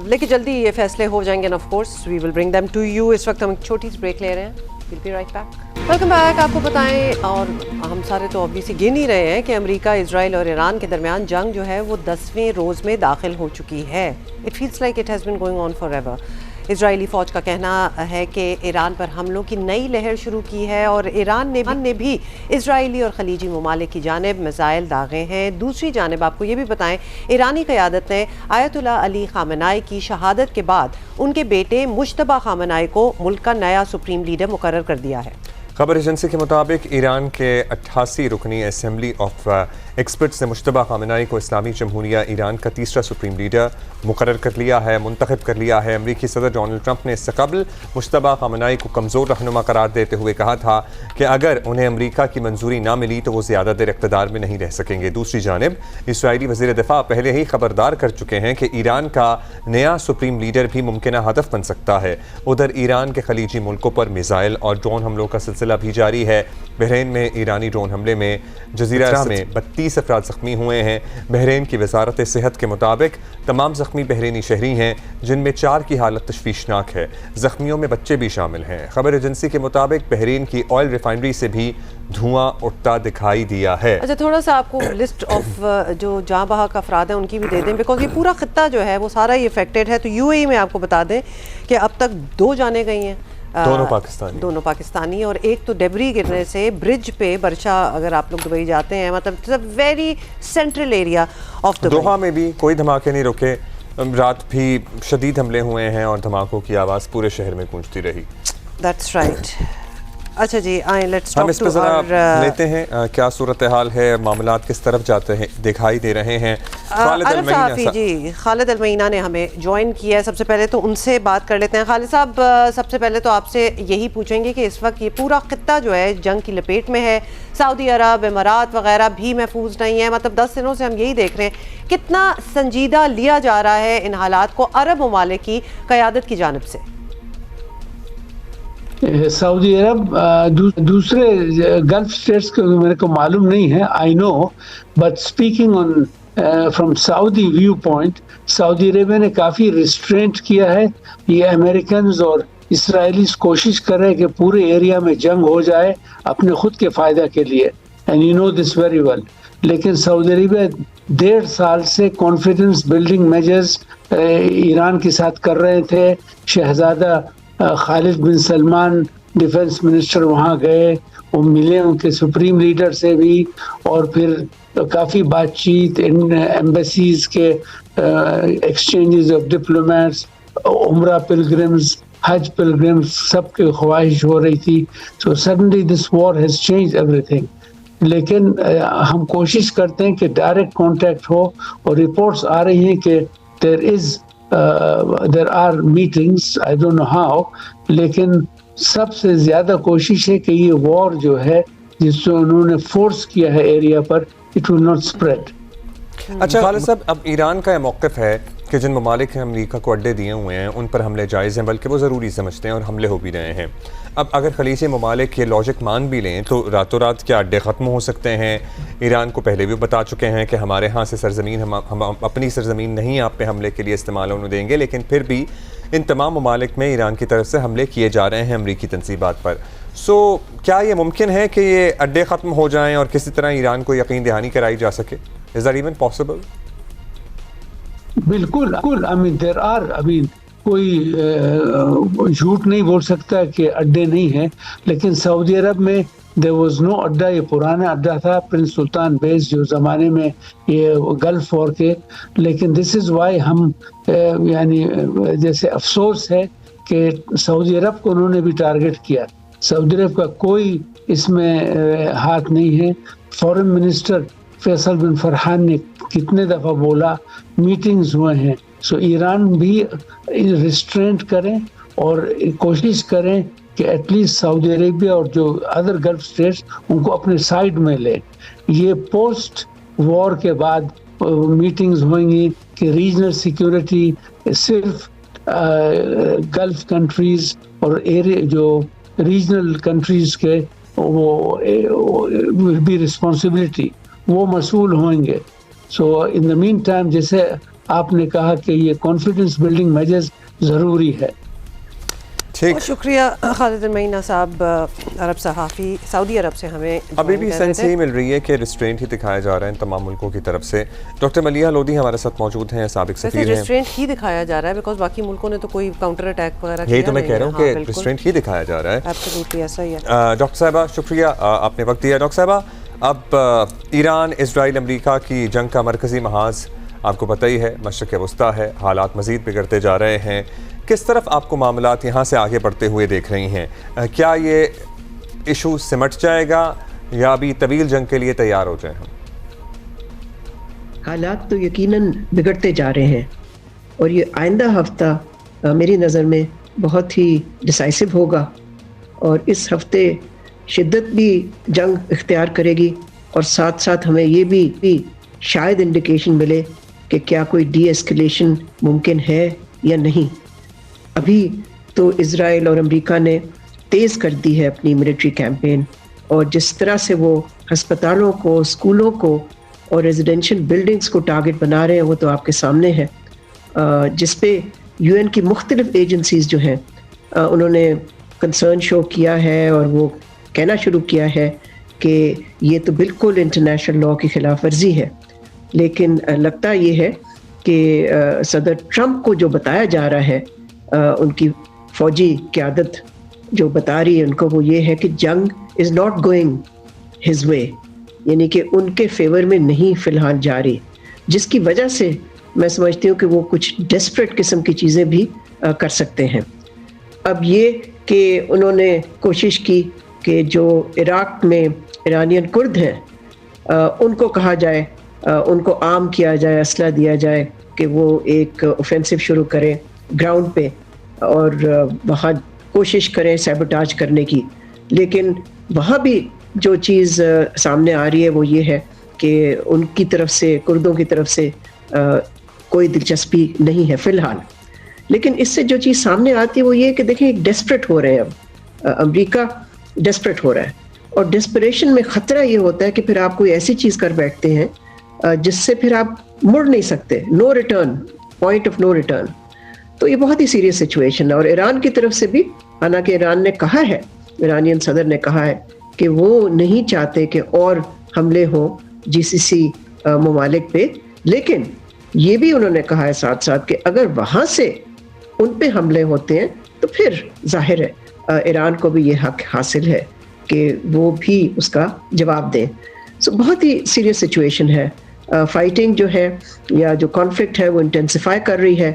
लेकिन जल्दी ये फैसले हो जाएंगे and of course we will bring them to you. इस वक्त हम एक छोटी सी ब्रेक ले रहे हैं। Will be right back. Welcome back. आपको बताएं, और हम सारे तो ऑब्वियसली गिन ही रहे हैं कि अमेरिका, इजराइल और ईरान के दरमियान जंग जो है वो 10वें रोज़ में दाखिल हो चुकी है। It feels like it has been going on forever. Israeli फ़ौज का कहना है कि ईरान पर हमलों की नई लहर शुरू की है और ईरान ने भी इजरायली और खलीजी ममालिक की जानिब मिसाइल दागे हैं। दूसरी जानिब आपको ये भी बताएं, ईरानी क़यादत ने आयतुल्लाह अली ख़ामेनी की शहादत के बाद उनके बेटे मुश्तबा ख़ामेनी को मुल्क का नया सुप्रीम लीडर मुकर्रर कर दिया है। खबर एजेंसी के मुताबिक ईरान के 88 रुकनी असेंबली ऑफ एक्सपर्ट्स ने मुश्तबा ख़ामेनी को इस्लामी जमहूरिया ईरान का तीसरा सुप्रीम लीडर मुकर्रर कर लिया है, मुंतखब कर लिया है। अमरीकी सदर डोनाल्ड ट्रंप ने इससे कबल मुश्तबा ख़ामेनी को कमज़ोर रहनुमा करार देते हुए कहा था कि अगर उन्हें अमरीका की मंजूरी ना मिली तो वो ज़्यादा देर इक़्तिदार में नहीं रह सकेंगे। दूसरी जानिब इसराइली वज़ीर दिफ़ा पहले ही खबरदार कर चुके हैं कि ईरान का नया सुप्रीम लीडर भी मुमकिन हदफ बन सकता है। उधर ईरान के खलीजी मुल्कों पर मिसाइल और ड्रोन हमलों का सिलसिला भी जारी है। बहरीन में ईरानी ड्रोन हमले में जजीरा में 32 अफराद ज़ख्मी हुए हैं। बहरीन की वजारत सेहत के मुताबिक तमाम ज़ख्मी बहरीनी शहरी हैं, जिनमें 4 की हालत तशवीशनाक है। ज़ख्मियों में बच्चे भी शामिल हैं। खबर एजेंसी के मुताबिक बहरीन की ऑयल रिफाइनरी से भी धुआं उठता दिखाई दिया है। अच्छा, थोड़ा सा आपको लिस्ट ऑफ जो जहाँ बहक अफराद हैं उनकी भी दे दें, बिकॉज ये पूरा खित्ता जो है वो सारा ही इफेक्टेड है। तो यूएई में आपको बता दें कि अब तक 2 जाने गई हैं, दोनों पाकिस्तानी और एक तो डेबरी गिरने से ब्रिज पे बरशा। अगर आप लोग दुबई जाते हैं, मतलब very central area of Dubai. Doha में भी कोई धमाके नहीं रुके, रात भी शदीद हमले हुए हैं और धमाकों की आवाज़ पूरे शहर में गूंजती रही। That's right. अच्छा जी, आए लेट्स हम इस पर ज़रा लेते हैं क्या सूरत हाल है, मामलात किस तरफ जाते हैं दिखाई दे रहे हैं। खालिद अलमईना ने हमें ज्वाइन किया है। सबसे पहले तो उनसे बात कर लेते हैं। खालिद साहब, सबसे पहले तो आपसे यही पूछेंगे कि इस वक्त ये पूरा खित्ता जो है जंग की लपेट में है, सऊदी अरब, इमारात वगैरह भी महफूज नहीं है। मतलब 10 दिनों से हम यही देख रहे हैं, कितना संजीदा लिया जा रहा है इन हालात को अरब ममालिक की क़यादत की जानिब से? सऊदी अरब दूसरे गल्फ स्टेट्स को मेरे को मालूम नहीं है, I know, but speaking on from Saudi view point, Saudi Arabia ने काफ़ी रिस्ट्रेंट किया है ये अमेरिकन और इसराइलीज कोशिश कर रहे हैं कि पूरे एरिया में जंग हो जाए अपने खुद के फायदा के लिए, and you know this very well. लेकिन सऊदी अरेबिया 1.5 साल से कॉन्फिडेंस बिल्डिंग मेजर्स ईरान के साथ कर रहे थे। शहजादा खालिद बिन सलमान डिफेंस मिनिस्टर वहाँ गए, वो मिले उनके सुप्रीम लीडर से भी, और फिर काफ़ी बातचीत इन एम्बेसीज के एक्सचेंजेस ऑफ डिप्लोमेट्स, उम्रा पिलग्रिम्स, हज पिलग्रिम्स, सबकी ख्वाहिश हो रही थी। So suddenly this war has change everything. लेकिन हम कोशिश करते हैं कि डायरेक्ट कांटेक्ट हो, और रिपोर्ट्स आ रही हैं कि there are meetings, I don't know how, लेकिन सबसे ज़्यादा कोशिश है कि ये वॉर जो है जिससे उन्होंने फोर्स किया है एरिया पर, इट विल नॉट स्प्रेड। अच्छा खालिद साहब, अब ईरान का यह मौक़िफ़ है कि जिन ममालिक ने अमेरिका को अड्डे दिए हुए हैं उन पर हमले जायज़ हैं, बल्कि वो ज़रूरी समझते हैं और हमले हो भी रहे हैं। अब अगर खलीजी ममालिक ये लॉजिक मान भी लें तो रातों रात क्या अड्डे ख़त्म हो सकते हैं? ईरान को पहले भी बता चुके हैं कि हमारे यहाँ से सरजमीन हम अपनी सरजमीन नहीं आप पे हमले के लिए इस्तेमाल होने देंगे, लेकिन फिर भी इन तमाम ममालिक में ईरान की तरफ से हमले किए जा रहे हैं अमरीकी तनसीबात पर। सो क्या ये मुमकिन है कि ये अड्डे ख़त्म हो जाएँ और किसी तरह ईरान को यकीन दहानी कराई जा सके? Is that even possible? बिल्कुल, आई मीन देयर आर, अभी कोई झूठ नहीं बोल सकता कि अड्डे नहीं हैं, लेकिन सऊदी अरब में देयर वाज नो अड्डा। ये पुराना अड्डा था प्रिंस सुल्तान बेस, जो ज़माने में ये गल्फ वॉर के। लेकिन दिस इज़ वाई हम यानी जैसे अफसोस है कि सऊदी अरब को उन्होंने भी टारगेट किया। सऊदी अरब का कोई इसमें हाथ नहीं है। फॉरेन मिनिस्टर फैसल बिन फरहान ने कितने दफ़ा बोला, मीटिंग्स हुए हैं। सो ईरान भी रिस्ट्रेंट करें और कोशिश करें कि एटलीस्ट सऊदी अरेबिया और जो अदर गल्फ स्टेट्स उनको अपने साइड में ले। ये पोस्ट वॉर के बाद मीटिंग्स होंगी कि रीजनल सिक्योरिटी सिर्फ गल्फ कंट्रीज और एरिया जो रीजनल कंट्रीज के वो विल बी रिस्पॉन्सिबिलिटी, वो मसूल होंगे। सो इन द मीन टाइम, जैसे आपने कहा कि ये कॉन्फिडेंस बिल्डिंग मेजर्स ज़रूरी है। ठीक, शुक्रिया खालिद मईना साहब, अरब सहाफ़ी, सऊदी अरब से हमें अभी भी सेंस यही मिल रही है कि रिस्ट्रेंट ही दिखाया जा रहा है तमाम मुल्कों की तरफ से। डॉक्टर मलिहा लोधी हमारे साथ मौजूद हैं, साबिक सफ़ीर हैं। रिस्ट्रेंट ही दिखाया जा रहा है बिकॉज बाकी मुल्कों ने तो कोई काउंटर अटैक वगैरह यही तो मैं कह रहा हूँ कि रिस्ट्रेंट ही दिखाया जा रहा है। एब्सोल्युटली ऐसा ही है। डॉक्टर साहिबा शुक्रिया, आपने वक्त दिया। डॉक्टर साहिबा, अब ईरान इजराइल अमरीका की जंग का मरकज़ी महाज आपको पता ही है मशरिक़ वस्ता है, हालात मज़ीद बिगड़ते जा रहे हैं। किस तरफ आपको मामलात यहाँ से आगे बढ़ते हुए देख रही हैं? क्या ये इशू सिमट जाएगा या अभी तवील जंग के लिए तैयार हो जाए हम? हालात तो यकीनन बिगड़ते जा रहे हैं और ये आइंदा हफ्ता मेरी नज़र में बहुत ही डिसाइसिव होगा, और इस हफ्ते शिद्दत भी जंग इख्तियार करेगी, और साथ साथ हमें ये भी शायद इंडिकेशन मिले कि क्या कोई डी एस्केलेशन मुमकिन है या नहीं। अभी तो इज़राइल और अमेरिका ने तेज़ कर दी है अपनी मिलिट्री कैंपेन, और जिस तरह से वो हस्पतालों को, स्कूलों को और रेजिडेंशियल बिल्डिंग्स को टारगेट बना रहे हैं वो तो आपके सामने है, जिस पे यूएन की मुख्तलिफ एजेंसीज़ जो हैं उन्होंने कंसर्न शो किया है और वो कहना शुरू किया है कि ये तो बिल्कुल इंटरनेशनल लॉ की खिलाफ वर्जी है। लेकिन लगता ये है कि सदर ट्रंप को जो बताया जा रहा है, उनकी फ़ौजी क़यादत जो बता रही है उनको, वो ये है कि जंग is not going his way, यानी कि उनके फेवर में नहीं फ़िलहाल जा रही, जिसकी वजह से मैं समझती हूँ कि वो कुछ डेस्परेट किस्म की चीज़ें भी कर सकते हैं। अब ये कि उन्होंने कोशिश की कि जो इराक़ में ईरानियन कुर्द हैं उनको कहा जाए, उनको आर्म किया जाए, असला दिया जाए कि वो एक ऑफेंसिव शुरू करें ग्राउंड पे और वहाँ कोशिश करें सैबोटाज करने की। लेकिन वहाँ भी जो चीज़ सामने आ रही है वो ये है कि उनकी तरफ से, कुर्दों की तरफ से कोई दिलचस्पी नहीं है फ़िलहाल। लेकिन इससे जो चीज़ सामने आती है वो ये कि देखिए डेस्परेट हो रहे हैं, अब अमेरिका डेस्परेट हो रहा है, और डेस्परेशन में ख़तरा ये होता है कि फिर आप कोई ऐसी चीज़ कर बैठते हैं जिससे फिर आप मुड़ नहीं सकते, no return, point of no return. तो ये बहुत ही सीरियस सिचुएशन है। और ईरान की तरफ से भी, हालांकि ईरान ने कहा है, ईरानियन सदर ने कहा है कि वो नहीं चाहते कि और हमले हों GCC ममालिक पे, लेकिन ये भी उन्होंने कहा है साथ साथ कि अगर वहाँ से उन पे हमले होते हैं तो फिर जाहिर है ईरान को भी ये हक हासिल है कि वो भी उसका जवाब दें। सो बहुत ही सीरियस सिचुएशन है। फाइटिंग जो है या जो कॉन्फ्लिक्ट है वो इंटेंसिफाई कर रही है।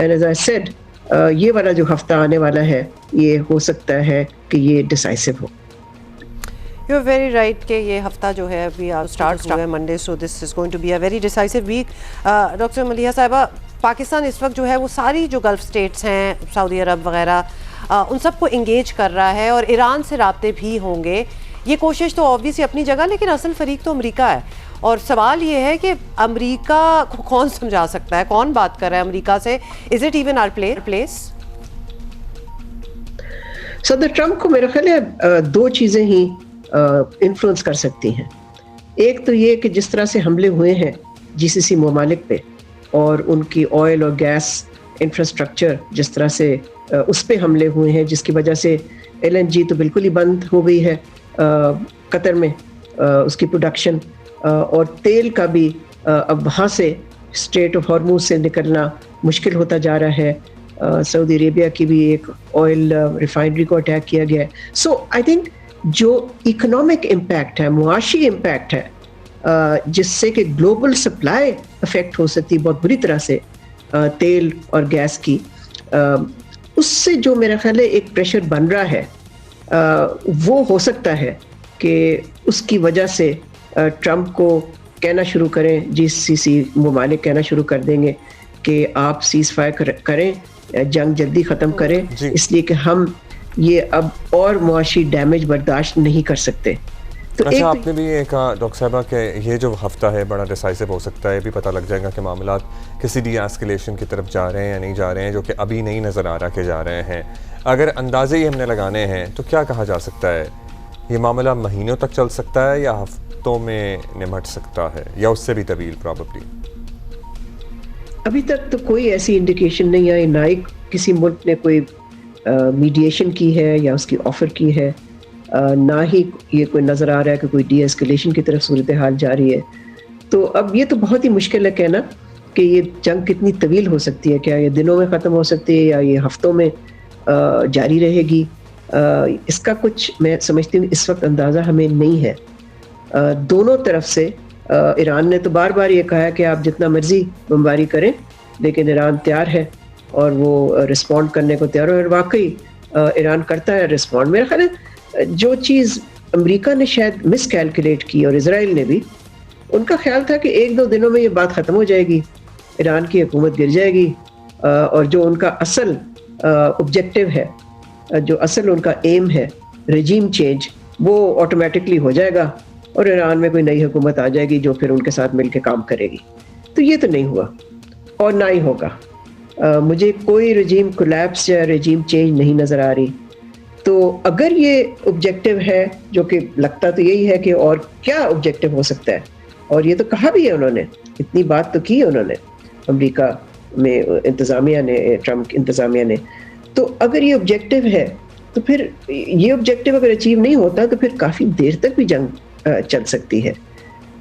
एंड एज आई सेड, ये वाला जो हफ्ता आने वाला है ये हो सकता है कि ये डिसाइसिव हो। यू आर वेरी राइट कि ये हफ्ता जो है अभी स्टार्ट हुआ है Monday, so this is going to be a very decisive week. Doctor Maliha sahiba, Pakistan इस वक्त जो है वो सारी जो गल्फ स्टेट्स हैं, सऊदी अरब वगैरह, उन सबको इंगेज कर रहा है और ईरान से राब्ते भी होंगे। ये कोशिश तो ऑब्वियसली अपनी जगह, लेकिन असल फरीक तो अमेरिका है। और सवाल ये है कि अमेरिका को कौन समझा सकता है, कौन बात कर रहा है अमेरिका से? Is it even our place? सदर ट्रंप को मेरा ख्याल है दो चीज़ें ही इन्फ्लुएंस कर सकती हैं। एक तो ये कि जिस तरह से हमले हुए हैं GCC ममालिक पे और उनकी ऑयल और गैस इंफ्रास्ट्रक्चर जिस तरह से उस पे हमले हुए हैं, जिसकी वजह से LNG तो बिल्कुल ही बंद हो गई है कतर में उसकी प्रोडक्शन, और तेल का भी अब वहाँ से स्ट्रेट ऑफ हॉर्मूज से निकलना मुश्किल होता जा रहा है। सऊदी अरेबिया की भी एक ऑयल रिफाइनरी को अटैक किया गया है। सो आई थिंक जो इकोनॉमिक इम्पैक्ट है, मुआशी इम्पैक्ट है, जिससे कि ग्लोबल सप्लाई अफेक्ट हो सकती है बहुत बुरी तरह से तेल और गैस की, उससे जो मेरा ख्याल है एक प्रेशर बन रहा है, वो हो सकता है कि उसकी वजह से ट्रंप को कहना शुरू करें, GCC ममालिक कहना शुरू कर देंगे कि आप सीज फायर करें, जंग जल्दी ख़त्म करें, इसलिए कि हम ये अब और मुआशी डैमेज बर्दाश्त नहीं कर सकते। तो अच्छा, आपने भी ये कहा डॉक्टर साहबा कि ये जो हफ्ता है बड़ा डिसाइसिव हो सकता है, ये भी पता लग जाएगा कि मामला किसी डी एस्केलेशन की तरफ जा रहे हैं या नहीं जा रहे हैं, जो कि अभी नहीं नज़र आ रहा कि जा रहे हैं। अगर अंदाजे ही हमने लगाने हैं तो क्या कहा जा सकता है, ये मामला महीनों तक चल सकता है या हफ्तों में निमट सकता है या उससे भी तवील प्रॉबेबली? अभी तक तो कोई ऐसी इंडिकेशन नहीं आई, ना ही किसी मुल्क ने कोई मीडिएशन की है या उसकी ऑफ़र की है, ना ही ये कोई नज़र आ रहा है कि कोई डी एस्केलेशन की तरफ सूरत हाल जा रही है। तो अब ये तो बहुत ही मुश्किल है कहना कि ये जंग कितनी तवील हो सकती है, क्या ये दिनों में ख़त्म हो सकती है या ये हफ्तों में जारी रहेगी। इसका कुछ मैं समझती हूँ इस वक्त अंदाज़ा हमें नहीं है। दोनों तरफ से ईरान ने तो बार बार ये कहा है कि आप जितना मर्जी बमबारी करें, लेकिन ईरान तैयार है और वो रिस्पॉन्ड करने को तैयार है, और वाकई ईरान करता है रिस्पॉन्ड। मेरा ख्याल है जो चीज़ अमेरिका ने शायद मिस कैलकुलेट की और इजराइल ने भी, उनका ख्याल था कि एक दो दिनों में ये बात ख़त्म हो जाएगी, ईरान की हुकूमत गिर जाएगी, और जो उनका असल ऑब्जेक्टिव है, जो असल उनका एम है रजीम चेंज, वो ऑटोमेटिकली हो जाएगा और ईरान में कोई नई हुकूमत आ जाएगी जो फिर उनके साथ मिलकर काम करेगी। तो ये तो नहीं हुआ और ना ही होगा। मुझे कोई रजीम कोलैप्स या रजीम चेंज नहीं नज़र आ रही। तो अगर ये ऑब्जेक्टिव है, जो कि लगता तो यही है कि और क्या ऑब्जेक्टिव हो सकता है, और ये तो कहा भी है उन्होंने, इतनी बात तो की है उन्होंने अमेरिका में इंतज़ामिया ने, ट्रंप इंतज़ामिया ने। तो अगर ये ऑब्जेक्टिव है तो फिर ये ऑब्जेक्टिव अगर अचीव नहीं होता तो फिर काफ़ी देर तक भी जंग चल सकती है।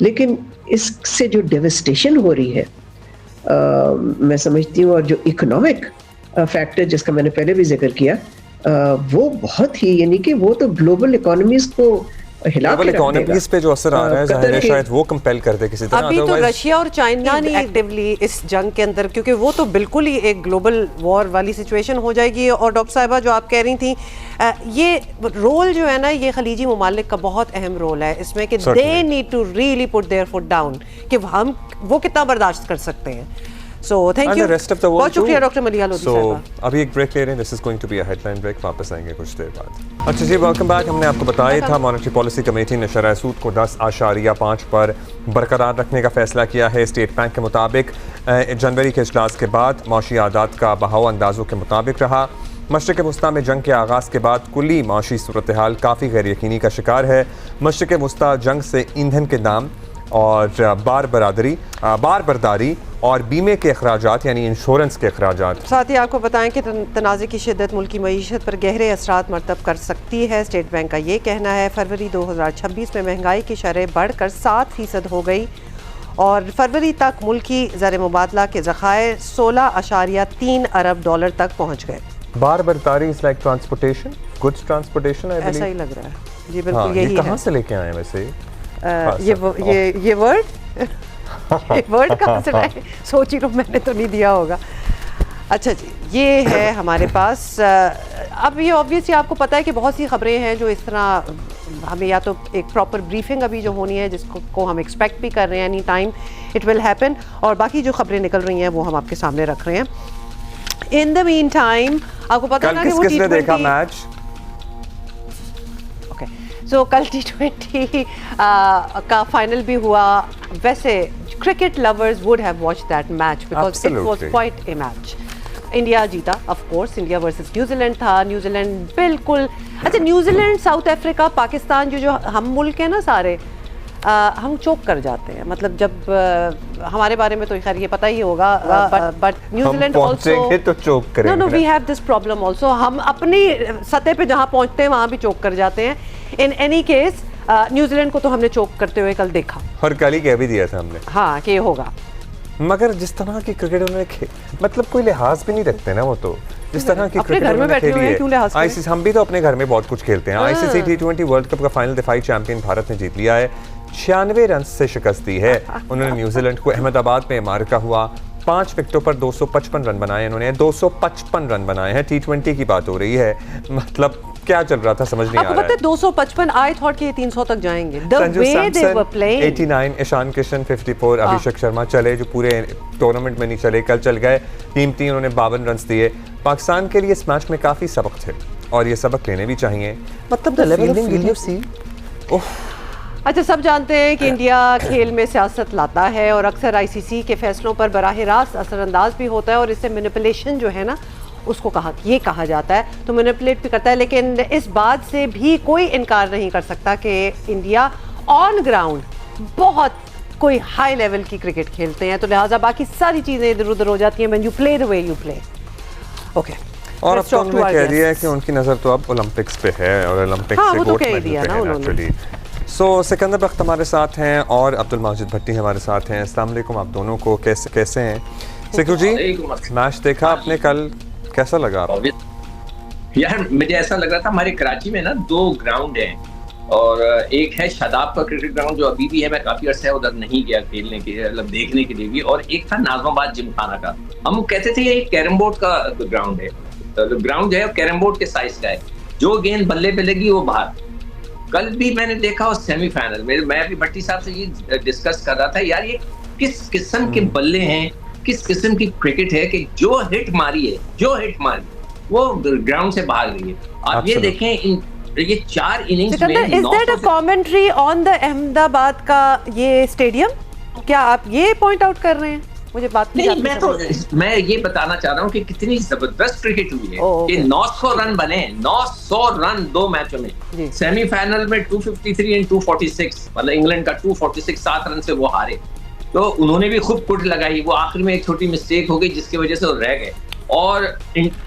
लेकिन इससे जो डेवस्टेशन हो रही है, मैं समझती हूँ, और जो इकोनॉमिक फैक्टर जिसका मैंने पहले भी जिक्र किया, वो बहुत ही, यानी कि वो तो ग्लोबल इकोनॉमीज को हिला के रख देगा। इकोनॉमीज पे जो असर आ रहा है, जाहिर है शायद वो कंपेल कर दे किसी तरह। अभी तो रशिया और चाइना नहीं एक्टिवली इस जंग के अंदर, क्योंकि वो तो बिल्कुल ही एक ग्लोबल वॉर वाली सिचुएशन हो जाएगी। और डॉक्टर साहिबा जो आप कह रही थी, ये रोल जो है ना, ये खलीजी ममालिक का बहुत अहम रोल है इसमें कि they need to really put their foot down, कि हम वो कितना बर्दाश्त कर सकते हैं। So thank you. बहुत शुक्रिया डॉक्टर मलिहा लोधी साहिबा। अभी एक ब्रेक ले रहे हैं, this is going to be a headline break, वापस आएंगे कुछ देर बाद। अच्छा जी, वेलकम बैक। हमने आपको बताया था मॉनेटरी पॉलिसी कमेटी ने शरह सूद को 10.5 पर बरकरार रखने का फैसला किया है। स्टेट बैंक के मुताबिक जनवरी के इजलास के बाद माशी आदात का बहाव अंदाजों के मुताबिक रहा। मशरक़ वस्ता में जंग के आगाज़ के बाद कुल्ली माशी सूरत हाल काफ़ी गैर यकीनी का शिकार है। मशरक़ वस्ता जंग से ईंधन के दाम और बार बरदारी और बीमे के अखराजात यानी इंश्योरेंस के अखराजात। साथ ही आपको बताएं कि तनाज़े की शिद्दत मुल्क की मईशत पर गहरे असरात मरतब कर सकती है। स्टेट बैंक का ये कहना है। फरवरी 2026 में महंगाई की शरह बढ़कर 7% हो गई और फरवरी तक मुल्की ज़र मुबादला के ज़खायर 16.3 अरब डॉलर तक पहुँच गए। बार बरदारी is like transportation, goods transportation, ऐसा ही लग रहा है जी, बिल्कुल यही कहाँ है। से लेके आए वैसे ये वर्ड कहाँ से लाए? सोच ही लो, मैंने तो नहीं दिया होगा। अच्छा जी, ये है हमारे पास। अब ये ऑब्वियसली आपको पता है कि बहुत सी खबरें हैं जो इस तरह हमें या तो एक प्रॉपर ब्रीफिंग अभी जो होनी है जिसको हम एक्सपेक्ट भी कर रहे हैं, any time it will happen, और बाकी जो खबरें निकल रही हैं वो हम आपके सामने रख रहे हैं। इन द मीन टाइम आपको पता है ना कि वो किसने देखा मैच? सो कल T20 का फाइनल भी हुआ। वैसे cricket lovers would have watched that match because it was quite a match. India जीता, of course. India versus New Zealand था। न्यूजीलैंड बिल्कुल, अच्छा न्यूजीलैंड, साउथ अफ्रीका, पाकिस्तान, जो हम मुल्क हैं ना सारे, हम चोक कर जाते हैं। मतलब जब हमारे बारे में तो खैर ये पता ही होगा, बट न्यूजीलैंड आल्सो तो चोक करेंगे। No we have this problem also. हम अपनी सतह पे जहाँ पहुँचते हैं वहाँ भी चोक कर जाते हैं। इन एनी केस न्यूजीलैंड को तो हमने चोक करते हुए कल देखा, और कल ही कह भी दिया था हमने, हाँ कि होगा। मगर जिस तरह की क्रिकेट उन्होंने मतलब कोई लिहाज भी नहीं रखते ना वो, तो जिस तरह की अपने घर में बैठे हुए हैं, क्यों लिहाज करें? आईसीसी, हम भी तो अपने घर में बहुत कुछ खेलते हैं। आईसीसी T20 वर्ल्ड कप का फाइनल दिफाई चैंपियन भारत ने जीत लिया है। 96 रन से शिकस्त दी है उन्होंने न्यूजीलैंड को। अहमदाबाद में मार्का हुआ, 5 विकेटों पर 255 रन बनाए इन्होंने, 255 रन बनाए हैं। T20 की बात हो रही है, मतलब क्या चल रहा था समझ नहीं आ रहा है। आपको पता है 255, आई थॉट कि 300 तक जाएंगे। The way they were playing, 89, Ishan Kishan 54, Abhishek Sharma चले जो पूरे टूर्नामेंट में नहीं चले, कल चल गए। टीम उन्होंने 52 रन दिए। पाकिस्तान के लिए इस मैच में काफी सबक थे और ये सबक लेने भी चाहिए। मतलब द फीलिंग यू सी। अच्छा, सब जानते हैं कि इंडिया खेल में सियासत लाता है और अक्सर आईसीसी के फैसलों पर बराह रास्त असरअंदाज भी होता है और इससे मैनिपुलेशन जो है ना उसको कहा जाता है, तो मैनिपुलेट भी करता है। लेकिन इस बात से भी कोई इनकार नहीं कर सकता कि इंडिया ऑन ग्राउंड बहुत कोई हाई लेवल की क्रिकेट खेलते हैं, तो लिहाजा बाकी सारी चीज़ें इधर उधर हो जाती हैं when you play the way you play. Okay, और अब तो उन्होंने कह दिया है कि उनकी नज़र तो अब ओलंपिक्स पे है और ओलंपिक्स से गोल्ड मेडल पे है एक्चुअली। सो सिकंदर बख्त हमारे साथ हैं और अब्दुल माजिद भट्टी हमारे साथ हैं। अस्सलाम वालेकुम आप दोनों को, कैसे हैं? सिकू जी, मैच देखा आपने कल, कैसा लगा? यार मुझे ऐसा लग रहा था, हमारे कराची में ना 2 ग्राउंड हैं और एक है शादाब का क्रिकेट ग्राउंड जो अभी भी है, मैं काफी अर्से उधर नहीं गया खेलने के, मतलब देखने के लिए भी, और एक था नाजमाबाद जिमखाना का। हम कहते थे ये कैरम बोर्ड का ग्राउंड है, ग्राउंड है कैरम बोर्ड के साइज का है, जो गेंद बल्ले पे लगी वो बाहर। कल भी मैंने देखा उस सेमीफाइनल में, मैं भी भट्टी साहब से ये डिस्कस कर रहा था, यार ये किस किस्म के बल्ले हैं, किस किस्म की क्रिकेट है कि जो हिट मारी वो ग्राउंड से बाहर गई है। आप ये देखें, ये 4 इनिंग्स में is that a commentary on the Ahmedabad का ये स्टेडियम? क्या आप ये पॉइंट आउट कर रहे हैं? मुझे बात नहीं, मैं ये बताना चाह रहा हूँ कि कितनी जबरदस्त क्रिकेट हुई है कि 900 रन बने, 900 रन 2 मैचों में। सेमीफाइनल में 253 एंड 246, मतलब इंग्लैंड का 246, 7 रन से वो हारे, तो उन्होंने भी खूब कुट लगाई। वो आखिर में एक छोटी मिस्टेक हो गई जिसकी वजह से वो रह गए, और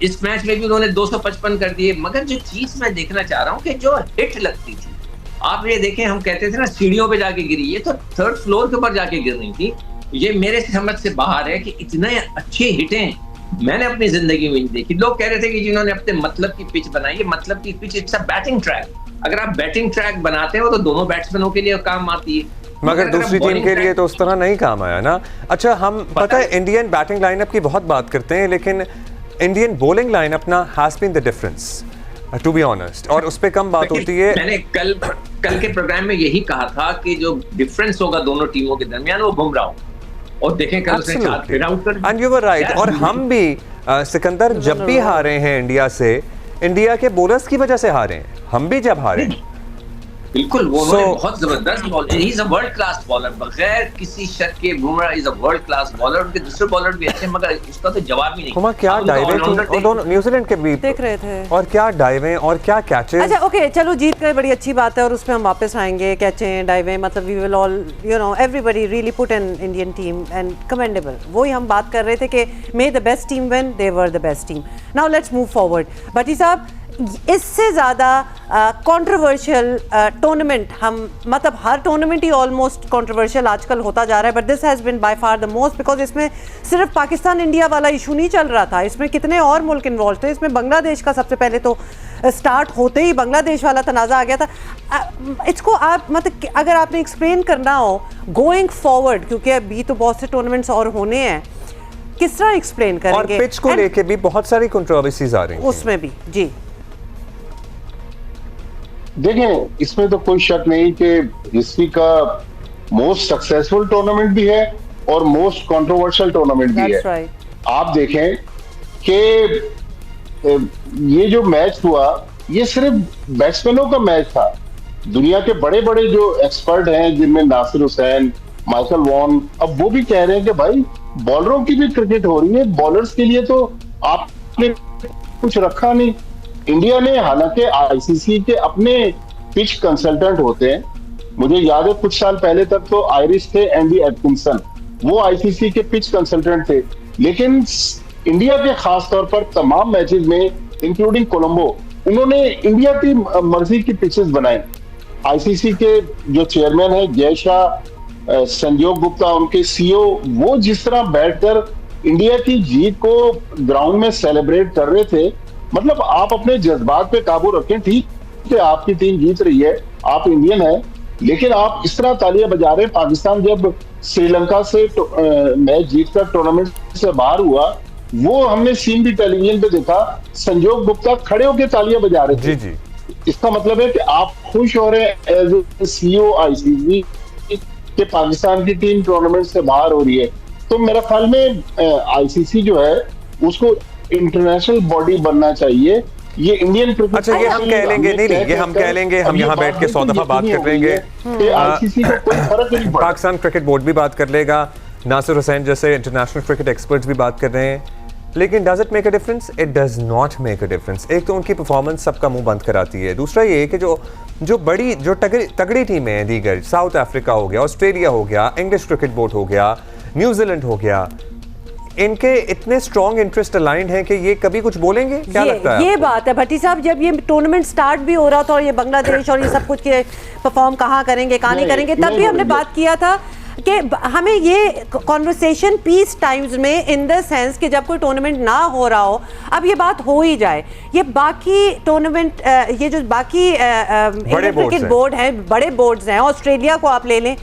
इस मैच में भी उन्होंने 255 कर दिए। मगर जो चीज मैं देखना चाह रहा हूँ कि जो हिट लगती थी, आप ये देखें, हम कहते थे ना सीढ़ियों पे जाके गिरी, ये तो 3rd फ्लोर के ऊपर जाके गिर रही थी। ये मेरे समझ से बाहर है कि इतने अच्छे हिटें मैंने अपनी जिंदगी में नहीं देखी। लोग कह रहे थे कि जिन्होंने अपने मतलब की पिच बनाई है, मतलब की pitch it's a batting track. अगर आप बैटिंग ट्रैक बनाते हो तो दोनों बैट्समैनों के लिए काम आती है, मगर दूसरी टीम के लिए तो उस तरह नहीं काम आया ना। अच्छा, हम पता है इंडियन बैटिंग लाइनअप की बहुत बात करते हैं, लेकिन इंडियन बॉलिंग लाइनअप ना has been the difference to be honest, और उस पे कम बात होती है। मैंने कल के प्रोग्राम में यही कहा था कि जो डिफरेंस होगा दोनों टीमों के दरमियान वो बुमराह, और देखें कल उसने 4 फिर आउट कर। And you were right. और हम भी सिकंदर जब भी हारे हैं इंडिया से, इंडिया के बॉलर्स की वजह से हारे हैं। हम भी जब हारे बिल्कुल वो बहुत जबरदस्त bowler, he is a world class bowler, बगैर किसी शक के Bumrah is a world class bowler. उनके दूसरे बॉलर भी अच्छे, मगर इसका तो जवाब ही नहीं। हुमा क्या डाइवें थी, दोनों न्यूजीलैंड के भी देख रहे थे, और क्या डाइवें और क्या कैचेस। अच्छा ओके, चलो जीत गए, बड़ी अच्छी बात है, और उसमें हम वापस आएंगे। कैचें, डाइवें, मतलब we will all you know everybody really put in Indian team and commendable. वही हम बात कर रहे थे कि may the best team win, they were the best team. Now let's move forward. Bhatti sahab, इससे ज़्यादा कंट्रोवर्शियल टूर्नामेंट हम, मतलब हर टूर्नामेंट ही ऑलमोस्ट कंट्रोवर्शियल आजकल होता जा रहा है, but this has been by far the most, because इसमें सिर्फ पाकिस्तान इंडिया वाला इशू नहीं चल रहा था, इसमें कितने और मुल्क इन्वॉल्व थे। इसमें बांग्लादेश का सबसे पहले तो स्टार्ट होते ही बांग्लादेश वाला तनाज़ा आ गया था। इसको आप मतलब अगर आपने एक्सप्लेन करना हो गोइंग फॉरवर्ड, क्योंकि अभी तो बहुत से टूर्नामेंट्स और होने हैं, किस तरह एक्सप्लेन करेंगे? और पिच को लेके भी बहुत सारी कंट्रोवर्सीज आ रही हैं उसमें भी। जी देखें, इसमें तो कोई शक नहीं कि हिस्ट्री का मोस्ट सक्सेसफुल टूर्नामेंट भी है और मोस्ट कंट्रोवर्शियल टूर्नामेंट भी है। right. आप देखें कि ये जो मैच हुआ, ये सिर्फ बैट्समैनों का मैच था। दुनिया के बड़े बड़े जो एक्सपर्ट हैं, जिनमें नासिर हुसैन, माइकल वॉन, अब वो भी कह रहे हैं कि भाई बॉलरों की भी क्रिकेट हो रही है, बॉलर्स के लिए तो आपने कुछ रखा नहीं। इंडिया ने, हालांकि आईसीसी के अपने पिच कंसल्टेंट होते हैं, मुझे याद है कुछ साल पहले तक तो आयरिश थे एंडी एटकिंसन, वो आईसीसी के पिच कंसल्टेंट थे, लेकिन इंडिया के खास तौर पर तमाम मैचेस में इंक्लूडिंग कोलंबो, उन्होंने इंडिया की मर्जी की पिचेस बनाई। आईसीसी के जो चेयरमैन है जय शाह, संजोग गुप्ता उनके सीईओ, वो जिस तरह बैठकर इंडिया की जीत को ग्राउंड में सेलिब्रेट कर रहे थे, मतलब आप अपने जज्बात पे काबू रखें। ठीक है, आपकी टीम जीत रही है, आप इंडियन है, लेकिन आप इस तरह तालियां बजा रहे हैं। पाकिस्तान जब श्रीलंका से मैच जीतकर टूर्नामेंट से बाहर हुआ, वो हमने सीन भी टेलीविजन पे देखा, संजोग गुप्ता खड़े होकर तालियां बजा रहे थे। जी। इसका मतलब है कि आप खुश हो रहे हैं एज ए सीईओ आईसीसी कि पाकिस्तान की टीम टूर्नामेंट से बाहर हो रही है। तो मेरा ख्याल में आईसीसी जो है उसको इंटरनेशनल बॉडी बनना चाहिए। ये इंडियन क्रिकेट, अच्छा ये हम कह लेंगे, नहीं ये हम कह लेंगे, हम यहाँ बैठ के 100 दफा बात कर लेंगे, आईसीसी को कोई फर्क नहीं पड़ता। पाकिस्तान क्रिकेट बोर्ड भी बात कर लेगा, नासिर हुसैन जैसे इंटरनेशनल क्रिकेट एक्सपर्ट्स भी बात कर रहे हैं, लेकिन does it make a difference? It does not make a difference. एक तो उनकी परफॉर्मेंस सबका मुंह बंद कराती है, दूसरा ये कि जो बड़ी जो तगड़ी टीमें हैं दीगर, साउथ अफ्रीका हो गया, ऑस्ट्रेलिया हो गया, इंग्लिश क्रिकेट बोर्ड हो गया, न्यूजीलैंड हो गया, इनके इतने स्ट्रॉन्ग इंटरेस्ट अलाइंड हैं कि ये कभी कुछ बोलेंगे? क्या लगता है ये आपको? बात है भट्टी साहब, जब ये टूर्नामेंट स्टार्ट भी हो रहा था और ये बांग्लादेश और ये सब कुछ के परफॉर्म कहाँ करेंगे कहाँ नहीं करेंगे, तब भी हमने बात किया था कि हमें ये कॉन्वर्सेशन पीस टाइम्स में, इन द सेंस कि जब कोई टूर्नामेंट ना हो रहा हो, अब ये बात हो ही जाए। ये बाकी टूर्नामेंट, ये जो बाकी क्रिकेट बोर्ड है, बड़े बोर्ड्स हैं, ऑस्ट्रेलिया को आप ले लें,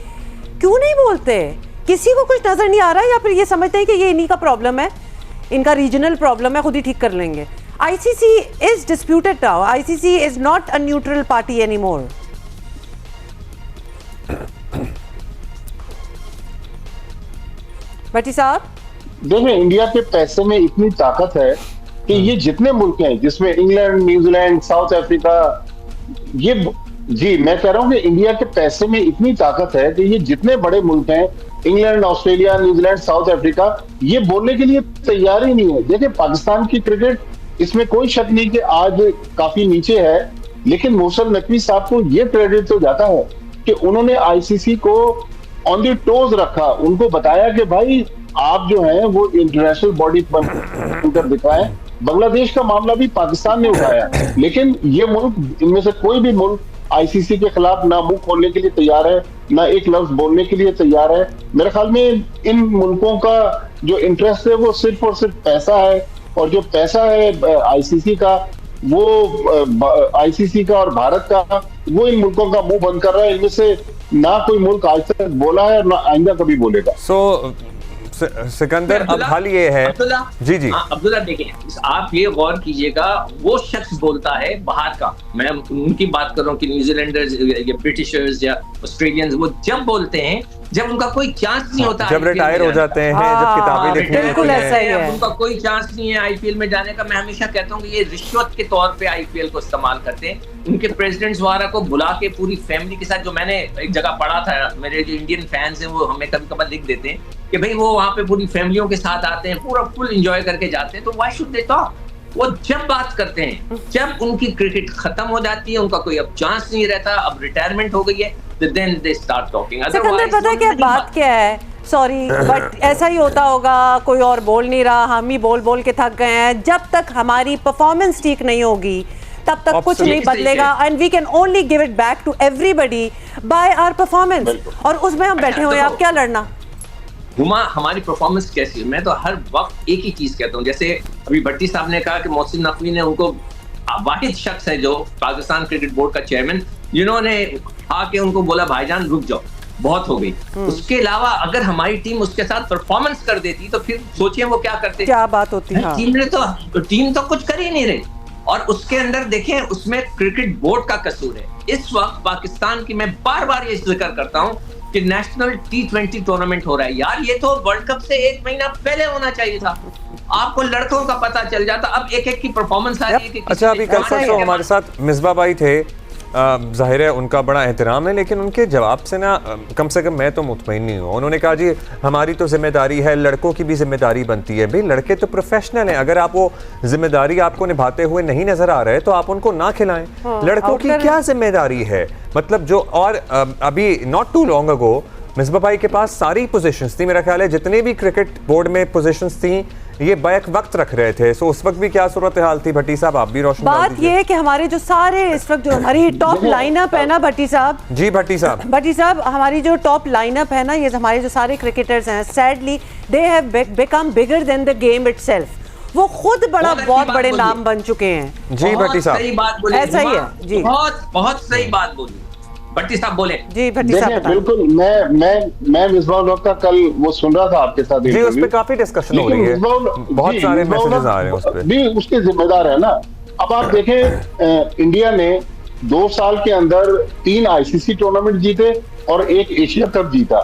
क्यों नहीं बोलते? किसी को कुछ नजर नहीं आ रहा है, या फिर ये समझते हैं कि ये इन्हीं का प्रॉब्लम है, इनका रीजनल प्रॉब्लम है, खुद ही ठीक कर लेंगे? ICC is disputed now, ICC is not a neutral party anymore. Bhatti sahab देखें, इंडिया के पैसे में इतनी ताकत है कि ये जितने मुल्क हैं, जिसमें इंग्लैंड, न्यूजीलैंड, साउथ अफ्रीका, ये जी मैं कह रहा हूं कि इंडिया के पैसे में इतनी ताकत है कि ये जितने बड़े मुल्क हैं, England, Australia, New Zealand, south Africa, ये बोलने के लिए तैयार ही नहीं है। देखिए पाकिस्तान की क्रिकेट, इसमें कोई शक नहीं कि आज काफी नीचे है, लेकिन मोहसिन नकवी साहब को ये क्रेडिट तो जाता है कि उन्होंने आईसीसी को ऑन द टोज रखा, उनको बताया कि भाई आप जो हैं वो इंटरनेशनल बॉडी बनकर दिखाएं। बांग्लादेश का मामला भी पाकिस्तान ने उठाया, लेकिन ये मुल्क, इनमें से कोई भी मुल्क आईसीसी के खिलाफ ना मुंह खोलने के लिए तैयार है, ना एक लफ्ज बोलने के लिए तैयार है। मेरे ख्याल में इन मुल्कों का जो इंटरेस्ट है वो सिर्फ और सिर्फ पैसा है, और जो पैसा है आईसीसी का, वो आईसीसी का और भारत का, वो इन मुल्कों का मुंह बंद कर रहा है। इनमें से ना कोई मुल्क आज तक बोला है और ना आइंदा कभी बोलेगा। सिकंदर, अब हाल ये है, जी जी अब्दुल्ला, देखिए आप ये गौर कीजिएगा, वो शख्स बोलता है बाहर का, मैं उनकी बात कर रहा हूँ कि न्यूजीलैंडर्स या ब्रिटिशर्स या ऑस्ट्रेलियंस, वो जब बोलते हैं जब उनका कोई चांस नहीं होता, जब रिटायर हो जाते हैं, जब किताबें लिखने बिल्कुल ऐसा ही है, उनका कोई चांस नहीं है आईपीएल में जाने का। मैं हमेशा कहता हूँ कि ये रिश्वत के तौर पे आईपीएल को इस्तेमाल करते हैं। उनके प्रेसिडेंट्स वगैरह को बुला के पूरी फैमिली के साथ, जो मैंने एक जगह पढ़ा था, मेरे जो इंडियन फैंस हैं वो हमें कभी कभार लिख देते हैं कि भाई वो वहाँ पे पूरी फैमिलियों के साथ आते हैं, पूरा फुल एंजॉय करके जाते हैं। तो व्हाई शुड दे टॉक? वो जब बात करते हैं, जब उनकी क्रिकेट खत्म हो जाती है, उनका कोई अब चांस नहीं रहता, अब रिटायरमेंट हो गई है, then they start talking. Sikandar, पता है क्या बात क्या है? सॉरी बट ऐसा ही होता होगा, कोई और बोल नहीं रहा, हम ही बोल बोल के थक गए हैं। जब तक हमारी परफॉर्मेंस ठीक नहीं होगी तब तक कुछ नहीं बदलेगा, and we can only give it back to everybody by our performance, और उसमें हम बैठे हुए हैं, आप क्या लड़ना? हुमा, हमारी परफॉर्मेंस कैसी है? मैं तो हर वक्त एक ही चीज कहता हूँ। जैसे अभी भट्टी साहब ने कहा कि मोहसिन नकवी ने, उनको वाहिद शख्स है जो पाकिस्तान क्रिकेट बोर्ड का चेयरमैन, जिन्होंने आके उनको बोला भाईजान रुक जाओ, बहुत हो गई। उसके अलावा अगर हमारी टीम उसके साथ परफॉर्मेंस कर देती तो फिर सोचिए वो क्या करते। क्या बात होती है? टीम तो कुछ कर ही नहीं रही। और उसके अंदर देखें, उसमें क्रिकेट बोर्ड का कसूर है। इस वक्त पाकिस्तान की, मैं बार बार ये जिक्र करता हूँ कि नेशनल T20 टूर्नामेंट हो रहा है। यार ये तो वर्ल्ड कप से 1 महीना पहले होना चाहिए था। आपको लड़कों का पता चल जाता। अब एक एक की परफॉर्मेंस आ रही है कि अच्छा, अभी कल परसों हमारे साथ मिसबा भाई थे, जाहिर है उनका बड़ा एहतराम है, लेकिन उनके जवाब से ना कम से कम मैं तो मुतमईन नहीं हूँ। उन्होंने कहा जी हमारी तो जिम्मेदारी है, लड़कों की भी जिम्मेदारी बनती है। भाई लड़के तो प्रोफेशनल हैं, अगर आप वो जिम्मेदारी आपको निभाते हुए नहीं नजर आ रहे तो आप उनको ना खिलाएं। लड़कों की क्या जिम्मेदारी है? मतलब जो, और अभी not too long ago Misbah भाई के पास सारी पोजीशंस थी, मेरा ख्याल है जितने भी क्रिकेट बोर्ड में पोजीशंस थी ये बैक वक्त रख रहे थे। सो उस वक्त भी क्या सूरत हाल थी? भट्टी साहब आप भी रोशन बात ये है कि हमारे जो सारे इस वक्त जो हमारी टॉप लाइनअप है ना भट्टी साहब, जी भट्टी साहब हमारी जो टॉप लाइनअप है ना, ये हमारे जो सारे क्रिकेटर्स हैं, sadly they have become bigger than the game itself. वो खुद बहुत बड़े नाम बन चुके हैं। जी भट्टी साहब, ऐसा ही है जी, बहुत सही बात बोली भट्टी साहब, बोले जी भट्टी साहब। बिल्कुल, मैं मिसबाह का कल वो सुन रहा था आपके साथ जी, उस पे काफी डिस्कशन हो रही है, बहुत सारे मैसेजेस आ रहे हैं उस पे भी, उसके जिम्मेदार है ना। अब आप देखें, इंडिया ने 2 साल के अंदर 3 आईसीसी टूर्नामेंट जीते और 1 एशिया कप जीता।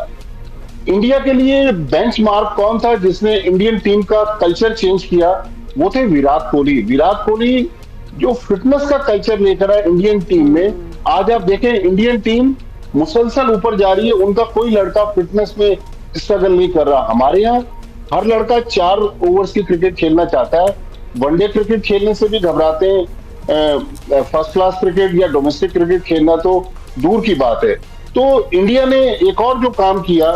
इंडिया के लिए बेंचमार्क कौन था जिसने इंडियन टीम का कल्चर चेंज किया? वो थे विराट कोहली। विराट कोहली जो फिटनेस का कल्चर लेकर आए इंडियन टीम में, आज आप देखें इंडियन टीम मुसलसल ऊपर जा रही है। उनका कोई लड़का फिटनेस में स्ट्रगल नहीं कर रहा। हमारे यहाँ हर लड़का 4 ओवर्स की क्रिकेट खेलना चाहता है, वनडे क्रिकेट खेलने से भी घबराते हैं। फर्स्ट क्लास क्रिकेट या डोमेस्टिक क्रिकेट खेलना तो दूर की बात है। तो इंडिया ने एक और जो काम किया,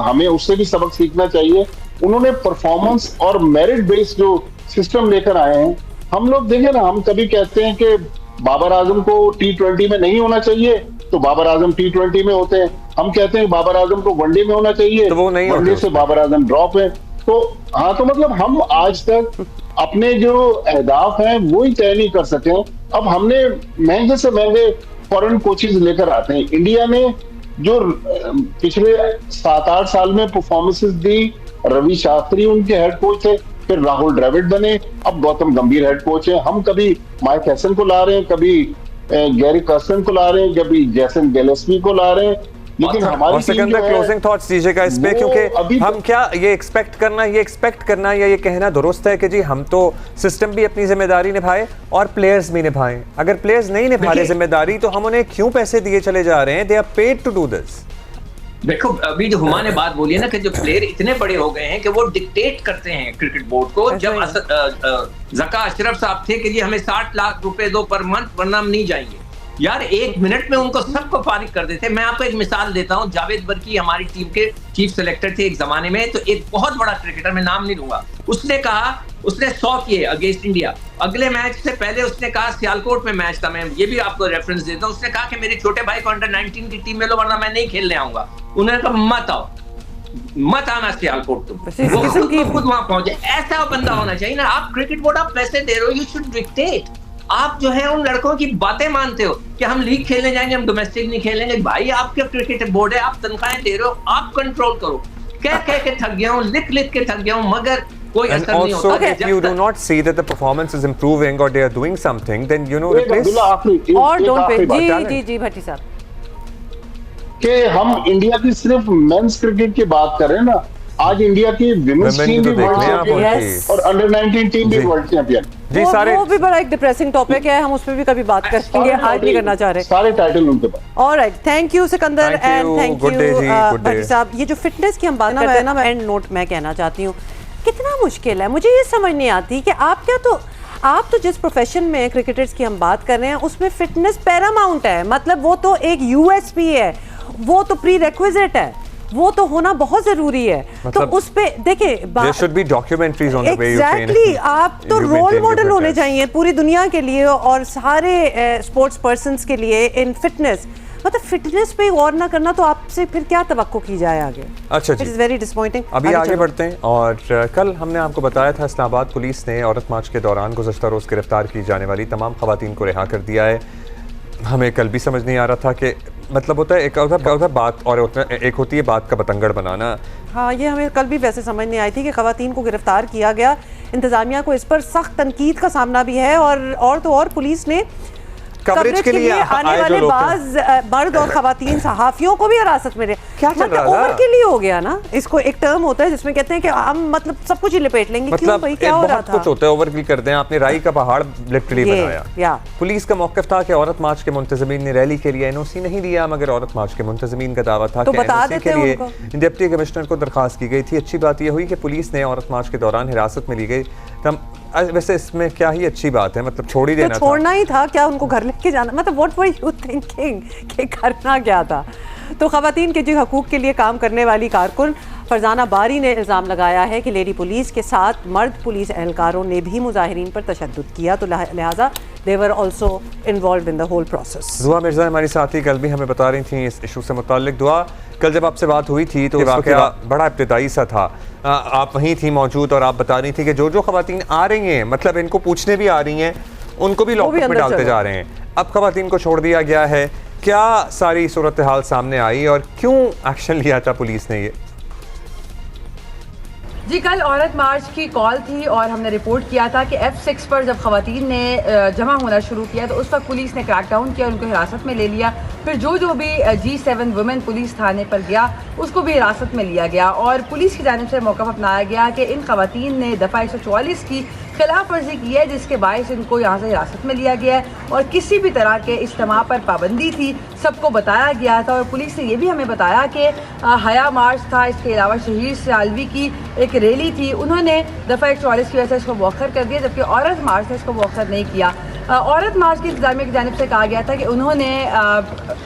हमें उससे भी सबक सीखना चाहिए। उन्होंने परफॉर्मेंस और मेरिट बेस्ड जो सिस्टम लेकर आए हैं। हम लोग देखें ना, हम कभी कहते हैं कि बाबर आजम को T20 में नहीं होना चाहिए तो बाबर आजम T20 में होते हैं। हम कहते हैं बाबर आजम को वनडे में होना चाहिए तो वो नहीं, वनडे से बाबर आजम ड्रॉप है। तो हाँ, तो मतलब हम आज तक अपने जो अहदाफ हैं वो ही तय नहीं कर सके। अब हमने महंगे से महंगे फॉरेन कोचेज लेकर आते हैं। इंडिया ने जो पिछले 7-8 साल में परफॉर्मेंसेस दी, रवि शास्त्री उनके हेड कोच थे, फिर राहुल द्रविड़ बने, अब गौतम गंभीर हेड कोच है। हम कभी माइक हैसन को ला रहे हैं, कभी गैरी कर्स्टन को ला रहे हैं, कभी जैसन गिलेस्पी को ला रहे हैं, लेकिन हमारी सिकंदर क्लोजिंग थॉट्स दीजिएगा इस पे, क्योंकि हम क्या ये एक्सपेक्ट करना या ये कहना दुरुस्त है कि जी हम तो सिस्टम भी अपनी जिम्मेदारी निभाए और प्लेयर्स भी निभाएं? अगर प्लेयर्स नहीं निभा रहे जिम्मेदारी तो हम उन्हें क्यों पैसे दिए चले जा रहे हैं? They are paid to do this. देखो, अभी जो हुमा ने बात बोली है ना कि जो प्लेयर इतने बड़े हो गए हैं कि वो डिक्टेट करते हैं क्रिकेट बोर्ड को। जब ज़का अशरफ साहब थे कि जी हमें 60 लाख रुपए दो पर मंथ वरना हम नहीं जाएंगे, यार 1 मिनट में उनको सबको फारिग कर देते। मैं आपको एक मिसाल देता हूं, जावेद बर्की हमारी टीम के चीफ सेलेक्टर थे एक जमाने में। तो एक बहुत बड़ा क्रिकेटर, मैं नाम नहीं लूंगा, उसने कहा, उसने 100 किए अगेंस्ट इंडिया। अगले मैच से पहले उसने कहा, सियालकोट में मैच था, मैं ये भी आपको रेफरेंस देता हूं, उसने कहा कि मेरे छोटे भाई को अंडर-19 की टीम में लो वरना मैं नहीं खेलने आऊंगा। उन्होंने कहा मत आना सियालकोट, तुम खुद वहां पहुंचे। ऐसा बंदा होना चाहिए ना। आप क्रिकेट बोर्ड, आप पैसे दे रहे हो, यू शुड डिक्टेट। आप जो है उन लड़कों की बातें मानते हो कि हम लीग खेलने जाएंगे, हम डोमेस्टिक नहीं खेलेंगे। भाई आपके क्रिकेट बोर्ड है, आप तनख्वाहें दे रहे हो, आप कंट्रोल करो। कह के थक गया हूं, लिख के थक गया हूं, मगर कोई असर नहीं होता। And also, if you do not see that the performance is improving or they are doing something, then you know और डोंट पे। जी भट्टी साहब, कि हम इंडिया की सिर्फ मेंस क्रिकेट की बात कर रहे हैं ना, आज इंडिया की विमेंस टीम भी वर्ल्ड चैंपियन और अंडर 19 टीम भी वर्ल्ड चैंपियन। जी सारे वो भी बड़ा एक डिप्रेसिंग टॉपिक है, हम उस पर भी कभी बात करेंगे, आज नहीं करना चाह रहे। सारे टाइटल उनके पास। Alright, thank you Sikandar and thank you Bhatti sahab. ये जो फिटनेस की हम बात करते हैं ना, एंड नोट मैं कहना चाहती हूँ, कितना मुश्किल है, मुझे ये समझ नहीं आती कि आप तो जिस प्रोफेशन में क्रिकेटर्स की हम बात कर रहे हैं उसमें फिटनेस पैरामाउंट है, मतलब वो तो एक यूएसपी है, वो तो प्री रिक्विजिट है, वो तो होना बहुत जरूरी है। मतलब तो उस पे देखिए, there should be documentaries on the way you train. Exactly, आप तो रोल मॉडल होने चाहिए पूरी दुनिया के लिए और सारे स्पोर्ट्स पर्सन्स के लिए इन फिटनेस। मतलब फिटनेस पे गौर ना करना तो आपसे फिर क्या तवक्को की जाए आगे। अच्छा जी, इट इज वेरी डिसअपॉइंटिंग। अभी आगे बढ़ते हैं। और कल हमने आपको बताया था इस्लामाबाद पुलिस ने औरत मार्च के दौरान गुज़श्ता रोज़ गिरफ्तार की जाने वाली तमाम ख़वातीन को रिहा कर दिया है। हमें कल भी समझ नहीं आ रहा था कि मतलब होता है एक होता बात और एक होती है बात का बतंगड़ बनाना। हाँ, ये हमें कल भी वैसे समझ नहीं आई थी कि ख़वातीन को गिरफ्तार किया गया, इंतज़ामिया को इस पर सख्त तनकीद का सामना भी है और तो और पुलिस ने कवरेज के लिए आने वाले बाज मर्द और खवातीन सहाफियों को भी हिरासत में क्या मतलब ओवर के लिए हो गया ना। इसको एक टर्म होता है जिसमें कहते हैं कि हम मतलब सब कुछ ही लपेट लेंगे। मतलब क्यों भाई, क्या हो रहा था? कुछ होता है, ओवरकिल करते हैं। आपने राई का पहाड़ लिटरली बनाया। पुलिस का मौक़िफ़ था कि औरत मार्च के मुंतज़मीन ने रैली के लिए एनओसी नहीं दिया, मगर औरत मार्च के मुंतज़मीन का दावा था कि एनओसी के लिए डिप्टी कमिश्नर को दरख्वास्त की गई थी। अच्छी बात यह हुई कि पुलिस ने औरत मार्च के दौरान हिरासत में ली गई। वैसे इसमें क्या ही अच्छी बात है, मतलब छोड़ ही देना, छोड़ना ही था क्या, उनको घर लेके जाना, मतलब व्हाट वर यू थिंकिंग कि करना क्या था। तो खवातीन के जो हकूक़ के लिए काम करने वाली कारकुन फरजाना बारी ने इल्ज़ाम लगाया है कि लेडी पुलिस के साथ मर्द पुलिस एहलकारों ने भी मुजाहिरीन पर तशद्दुद किया, तो लिहाजा they were also involved in the whole process. Dua Mirza हमारी साथी कल भी हमें बता रही थी इस इशू से मुताल्लिक। दुआ, कल जब आपसे बात हुई थी तो वाक़या बड़ा इब्तिदाई सा था, आप वहीं थी मौजूद और आप बता रही थी कि जो खवातीन आ रही हैं, मतलब इनको पूछने भी आ रही हैं, उनको भी लॉकअप में डालते जा रहे हैं। अब खवातीन को छोड़ दिया गया है, क्या सारी सूरत हाल सामने आई और क्यों एक्शन लिया था पुलिस ने? ये जी, कल औरत मार्च की कॉल थी और हमने रिपोर्ट किया था कि F6 पर जब खवातीन ने जमा होना शुरू किया तो उस वक्त पुलिस ने क्रैकडाउन किया, उनको हिरासत में ले लिया। फिर जो भी G7 वुमेन पुलिस थाने पर गया उसको भी हिरासत में लिया गया और पुलिस की जानिब से मौक़िफ़ अपनाया गया कि इन खवातीन ने दफ़ा 144 की खिलाफ वर्जी की है, जिसके बायस इनको यहाँ से हिरासत में लिया गया है और किसी भी तरह के इज्तिमा पर पाबंदी थी, सबको बताया गया था। और पुलिस ने ये भी हमें बताया कि हया मार्च था, इसके अलावा शहीद सालवी की एक रैली थी, उन्होंने दफ़ा 144 की वजह से इसको मौखर कर दिया, जबकि औरत मार्च ने इसको मौखर नहीं किया। औरत मार्च की इंतजामिया की जानिब से कहा गया था कि उन्होंने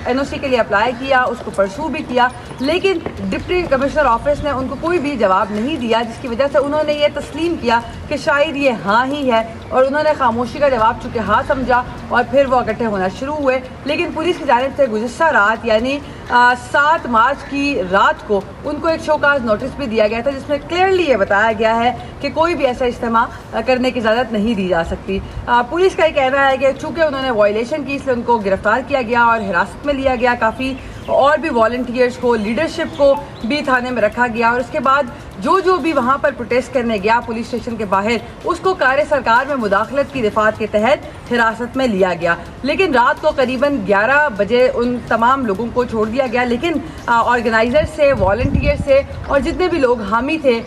NOC के लिए अप्लाई किया, उसको परसू भी किया, लेकिन डिप्टी कमिश्नर ऑफिस ने उनको कोई भी जवाब नहीं दिया, जिसकी वजह से उन्होंने ये तस्लीम किया कि शायद ये हाँ ही है और उन्होंने खामोशी का जवाब चूँकि हाँ समझा और फिर वो इकट्ठे होना शुरू हुए। लेकिन पुलिस की जानिब से गुज़श्ता रात यानी 7 मार्च की रात को उनको एक शोकाज नोटिस भी दिया गया था, जिसमें क्लियरली ये बताया गया है कि कोई भी ऐसा इस्तेमाल करने की इजाज़त नहीं दी जा सकती। पुलिस का ये कहना है कि चूँकि उन्होंने वायलेशन की इसलिए उनको गिरफ्तार किया गया और हिरासत में लिया गया। काफ़ी और भी वॉलंटियर्स को, लीडरशिप को भी थाने में रखा गया और उसके बाद जो भी वहाँ पर प्रोटेस्ट करने गया पुलिस स्टेशन के बाहर, उसको कार्य सरकार में मुदाखलत की दफात के तहत हिरासत में लिया गया। लेकिन रात को करीबन 11 बजे उन तमाम लोगों को छोड़ दिया गया। लेकिन ऑर्गेनाइजर से, वॉलंटियर से और जितने भी लोग हामी थे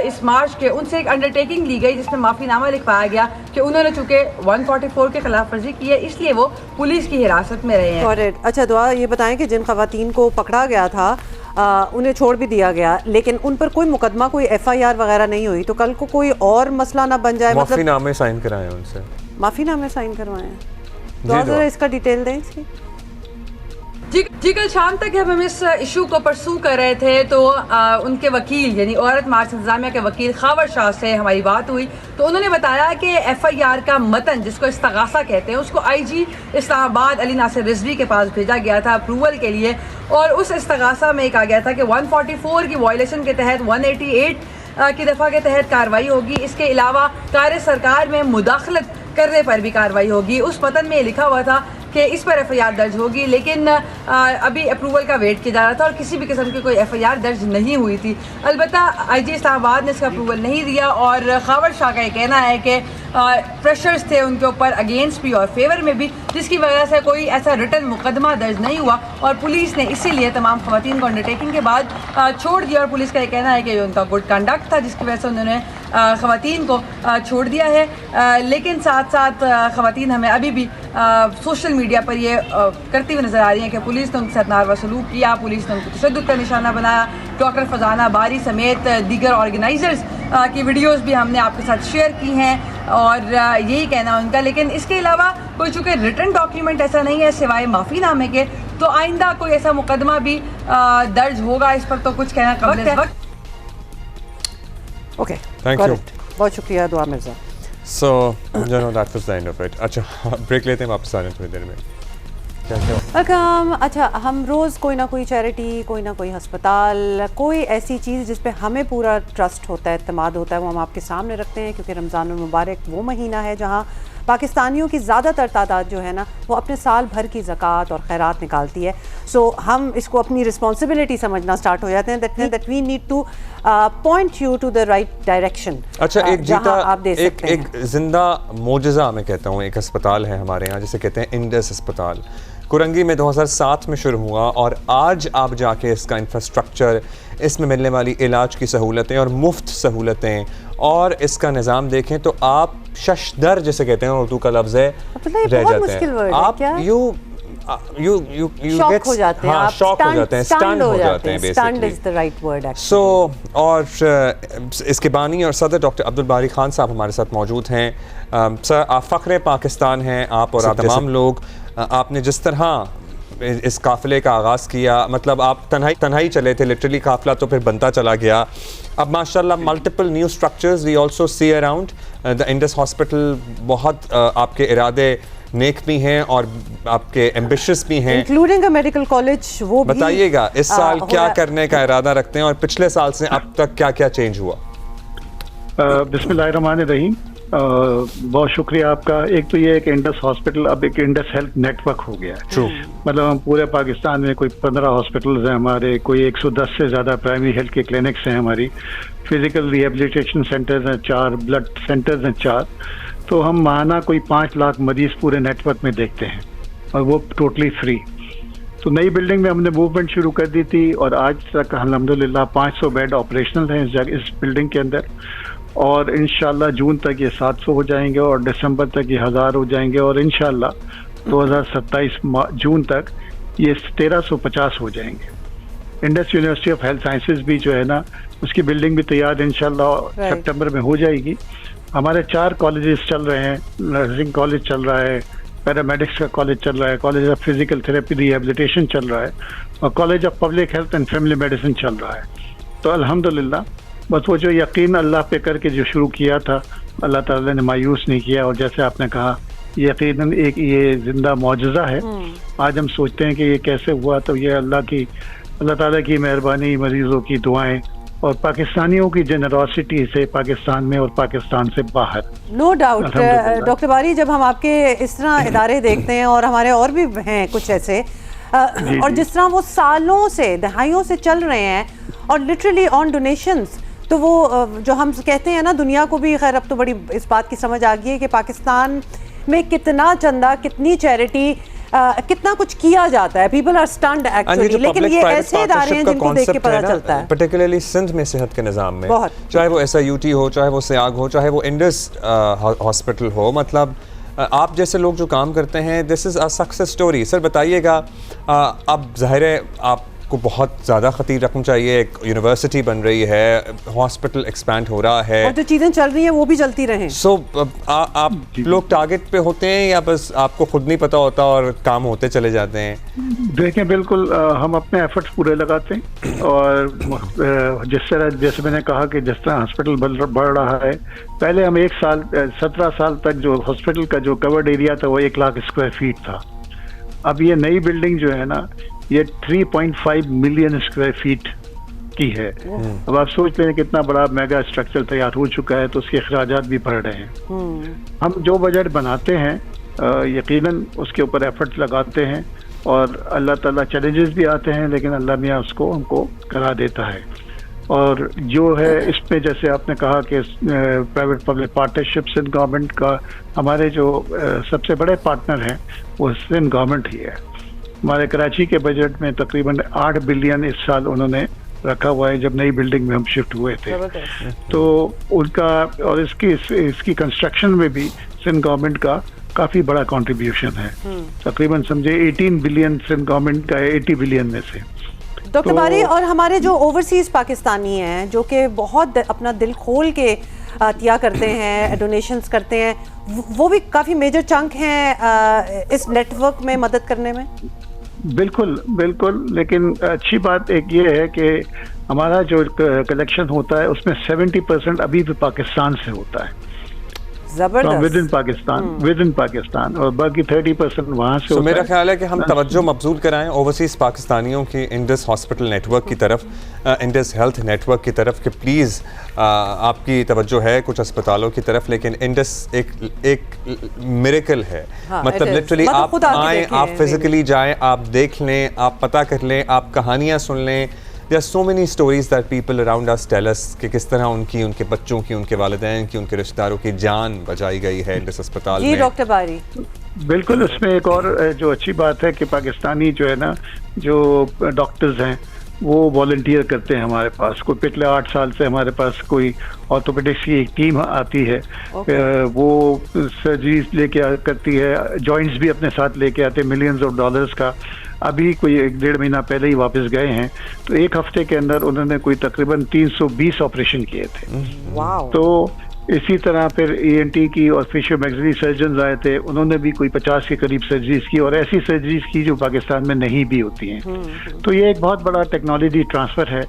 इस मार्च के, उनसे एक अंडरटेकिंग ली गई जिसमें माफ़ीनामा लिखवाया गया कि उन्होंने चूँकि 144 के खिलाफ वर्जी की है, इसलिए वो पुलिस की हिरासत में रहे हैं। अच्छा दुआ, ये बताएं कि जिन खवातीन को पकड़ा गया था उन्हें छोड़ भी दिया गया, लेकिन उन पर कोई मुकदमा, कोई FIR वगैरह नहीं हुई, तो कल को कोई और मसला ना बन जाए। माफीनामे साइन कराएं उनसे, माफीनामे साइन करवाएं। तो जरा इसका डिटेल दें इसकी। जी, कल शाम तक हम इस इशू को परसू कर रहे थे तो उनके वकील यानी औरत मार्च इंतजामिया के वकील खावर शाह से हमारी बात हुई तो उन्होंने बताया कि FIR का मतन, जिसको इस्तगासा कहते हैं, उसको IG इस्लामाबाद अली नासिर रिजवी के पास भेजा गया था अप्रूवल के लिए और उस इस्तगासा में कहा गया था कि 144 की वायलेशन के तहत 188 की दफ़ा के तहत कार्रवाई होगी। इसके अलावा कार्य सरकार में मुदाखलत करने पर भी कार्रवाई होगी। उस मतन में लिखा हुआ था कि इस पर FIR दर्ज होगी, लेकिन अभी अप्रूवल का वेट किया जा रहा था और किसी भी किस्म की कोई FIR दर्ज नहीं हुई थी। अलबत्ता IG इस्लामाबाद ने इसका अप्रूवल नहीं दिया और खबर शाह का ये कहना है कि प्रेशर्स थे उनके ऊपर अगेंस्ट भी और फेवर में भी, जिसकी वजह से कोई ऐसा रिटन मुकदमा दर्ज नहीं हुआ और पुलिस ने इसीलिए तमाम खवातीन को अंडरटेकिंग के बाद छोड़ दिया। और पुलिस का ये कहना है कि उनका गुड कंडक्ट था जिसकी वजह से उन्होंने खवातीन को छोड़ दिया है। लेकिन साथ साथ खवातीन हमें अभी भी सोशल मीडिया पर ये करती हुई नज़र आ रही हैं कि पुलिस ने उनके साथ नारवा सलूक किया, पुलिस ने उनको तशद्दुद का निशाना बनाया। डॉक्टर फजाना बारी समेत दीगर ऑर्गेनाइजर्स की वीडियोस भी हमने आपके साथ शेयर की हैं और यही कहना उनका। लेकिन इसके अलावा कोई चूँकि रिटन डॉक्यूमेंट ऐसा नहीं है सिवाय माफ़ीनामे के, तो आइंदा कोई ऐसा मुकदमा भी दर्ज होगा इस पर तो कुछ कहना कबल वक्त। ओके, थैंक यू, बहुत शुक्रिया दुआ Mirza. So that was the end of it. अच्छा, ब्रेक लेते हैं, वापस आ रहे हैं थोड़ी देर में। वेलकम। अच्छा, हम रोज़ कोई ना कोई चैरिटी, कोई ना कोई हस्पताल, कोई ऐसी चीज़ जिस पे हमें पूरा ट्रस्ट होता है, एतमाद होता है, वो हम आपके सामने रखते हैं क्योंकि रमज़ान मुबारक वो महीना है जहाँ पाकिस्तानियों की ज़्यादातर तादाद जो है ना वो अपने साल भर की ज़कात और खैरात निकालती है। सो हम इसको अपनी रिस्पॉन्सिबिलिटी समझना स्टार्ट हो जाते हैं that we need to point you to the right direction. अच्छा, एक जीता आप दे सकते हैं। एक जिंदा मोजज़ा मैं कहता हूँ, एक अस्पताल है हमारे यहाँ जिसे कहते हैं इंडस अस्पताल। कुरंगी में 2007 में शुरू हुआ और आज आप जाके इसका इंफ्रास्ट्रक्चर, इसमें मिलने वाली इलाज की सहूलतें और मुफ्त सहूलतें और इसका निज़ाम देखें तो आप शशदर जिसे कहते हैं, उर्दू का लफ्ज़ है, रह जाते हैं। आप यू शॉक हो जाते हैं, शॉक हो जाते हैं, स्टन हो जाते हैं basically. Is the right word actually. So और इसके बानी और सदर डॉक्टर अब्दुल बारी खान साहब हमारे साथ मौजूद हैं। सर, आप फ़ख्र पाकिस्तान हैं, आप और आप तमाम लोग। आपने जिस तरह इस काफ़िले का आगाज़ किया, मतलब आप तन्हाई चले थे लिटरली, काफ़िला तो फिर बनता चला गया। अब माशाल्लाह multiple new structures we also see around the Indus hospital. बहुत आपके इरादे नेक भी हैं और आपके एम्बिशियस भी हैं, इंक्लूडिंग अ मेडिकल कॉलेज। वो बताइएगा इस साल क्या करने का इरादा रखते हैं और पिछले साल से अब तक क्या क्या चेंज हुआ? बिस्मिल्लाहिर्रहमानिर्रहीम। बहुत शुक्रिया आपका। एक तो ये है कि इंडस हॉस्पिटल अब एक इंडस हेल्थ नेटवर्क हो गया है। मतलब हम पूरे पाकिस्तान में कोई 15 हॉस्पिटल्स हैं हमारे, कोई 110 से ज़्यादा प्राइमरी हेल्थ के क्लिनिक्स हैं हमारी, फिजिकल रिहेबिलिटेशन सेंटर्स हैं 4, ब्लड सेंटर्स हैं 4। तो हम माहाना कोई 5 लाख मरीज पूरे नेटवर्क में देखते हैं और वो टोटली फ्री। तो नई बिल्डिंग में हमने मूवमेंट शुरू कर दी थी और आज तक अल्हम्दुलिल्लाह 500 बेड ऑपरेशनल हैं इस बिल्डिंग के अंदर और इंशाल्लाह जून तक ये 700 हो जाएंगे और दिसंबर तक ये 1000 हो जाएंगे और इंशाल्लाह 2027 जून तक ये 1350 हो जाएंगे। Indus university of health sciences भी जो है ना उसकी बिल्डिंग भी तैयार इंशाल्लाह सितंबर में हो जाएगी। हमारे 4 कॉलेजेस चल रहे हैं, नर्सिंग कॉलेज चल रहा है, पैरामेडिक्स का कॉलेज चल रहा है, college of physical therapy rehabilitation चल रहा है और college of public health and family medicine चल रहा है। तो अल्हम्दुलिल्लाह बस वो जो यकीन अल्लाह पे करके जो शुरू किया था अल्लाह ताला ने मायूस नहीं किया और जैसे आपने कहा यकीनन एक ये जिंदा मौजज़ा है। आज हम सोचते हैं कि ये कैसे हुआ, तो ये अल्लाह ताला की मेहरबानी, मरीजों की दुआएं और पाकिस्तानियों की जेनरोसिटी से पाकिस्तान में और पाकिस्तान से बाहर। नो डाउट डॉक्टर बारी, जब हम आपके इस तरह इदारे देखते हैं और हमारे और भी हैं कुछ ऐसे और जिस तरह वो सालों से, दहाइयों से चल रहे हैं और लिटरली ऑन डोनेशंस, तो वो जो हम कहते हैं ना, दुनिया को भी खैर अब तो बड़ी इस बात की समझ आ गई है कि पाकिस्तान में कितना चंदा, कितनी चैरिटी, कितना कुछ किया जाता है। People are stunned actually. लेकिन ये ऐसे इदारे हैं जिनको देख के पता चलता है, पर्टिकुलरली सिंध में सेहत के निज़ाम में, चाहे वो SIUT हो, चाहे वो सियाग हो, चाहे वो इंडस हॉस्पिटल हो, मतलब आप जैसे लोग जो काम करते हैं, this is a success story. Sir बताइएगा, अब ज़ाहिर है आपको बहुत ज़्यादा खतीर रकम चाहिए, एक यूनिवर्सिटी बन रही है, हॉस्पिटल एक्सपैंड हो रहा है और जो चीज़ें चल रही हैं वो भी चलती रहें। सो आप लोग टारगेट पे होते हैं या बस आपको खुद नहीं पता होता और काम होते चले जाते हैं? देखें, बिल्कुल हम अपने एफर्ट्स पूरे लगाते हैं और जैसे मैंने कहा कि जिस तरह हॉस्पिटल बढ़ रहा है, पहले हम 17 साल तक जो हॉस्पिटल का जो कवर्ड एरिया था वो 1 लाख स्क्वायर फीट था। अब ये नई बिल्डिंग जो है ना ये 3.5 मिलियन स्क्वायर फीट की है। अब आप सोच लें कितना बड़ा मेगा स्ट्रक्चर तैयार हो चुका है, तो उसके अखराजात भी बढ़ रहे हैं। हम जो बजट बनाते हैं यकीनन उसके ऊपर एफर्ट्स लगाते हैं और अल्लाह ताला चैलेंजेस भी आते हैं लेकिन अल्लाह मियाँ उसको हमको करा देता है। और जो है इसमें जैसे आपने कहा कि private public partnership Sindh government का, हमारे जो सबसे बड़े पार्टनर हैं वो सिंध गवर्नमेंट ही है। हमारे कराची के बजट में तकरीबन 8 बिलियन इस साल उन्होंने रखा हुआ है जब नई बिल्डिंग में हम शिफ्ट हुए थे। तो उनका और इसकी कंस्ट्रक्शन में भी सिंध गवर्नमेंट का काफ़ी बड़ा कंट्रीब्यूशन है। तकरीबन समझे 18 बिलियन सिंध गवर्नमेंट का है 80 बिलियन में से। डॉक्टर बारी, और हमारे जो ओवरसीज पाकिस्तानी हैं जो कि बहुत अपना दिल खोल के अतिया करते हैं, डोनेशंस करते हैं, वो भी काफ़ी मेजर चंक हैं इस नेटवर्क में मदद करने में। बिल्कुल बिल्कुल, लेकिन अच्छी बात एक ये है कि हमारा जो कलेक्शन होता है उसमें 70% अभी भी पाकिस्तान से होता है, विद इन पाकिस्तान, और बाकी 30% वहाँ से। मेरा ख्याल है कि हम तवज्जो मबजूल कराएं ओवरसीज़ पाकिस्तानियों की इंडस हॉस्पिटल नेटवर्क की तरफ, इंडस हेल्थ नेटवर्क की तरफ, कि प्लीज़ आपकी तवज्जो है कुछ अस्पतालों की तरफ, लेकिन इंडस एक मिरेकल है। मतलब लिटरली आप आएँ, आप फिजिकली जाएँ, आप देख लें, आप पता कर लें, आप कहानियाँ सुन लें। There are so many stories that people around us tell us कि किस तरह उनके बच्चों की, उनके वालिदैन की, उनके रिश्तेदारों की जान बचाई गई है इंडस अस्पताल में। जी डॉक्टर बारी, बिल्कुल। उसमें एक और जो अच्छी बात है कि पाकिस्तानी जो है ना, जो डॉक्टर्स हैं वो वॉलंटियर करते हैं हमारे पास। कोई पिछले 8 साल से हमारे पास कोई ऑर्थोपेडिक्स की एक टीम आती है, वो सर्जरीज लेके करती है, जॉइंट्स भी अपने साथ लेके आते हैं मिलियंस ऑफ डॉलर्स का। अभी कोई 1-1.5 महीना पहले ही वापस गए हैं, तो एक हफ्ते के अंदर उन्होंने कोई तकरीबन 320 ऑपरेशन किए थे। तो इसी तरह फिर ENT की और फेशियो मैक्सिलरी सर्जन आए थे, उन्होंने भी कोई 50 के करीब सर्जरीज की, और ऐसी सर्जरीज की जो पाकिस्तान में नहीं भी होती हैं। तो ये एक बहुत बड़ा टेक्नोलॉजी ट्रांसफ़र है,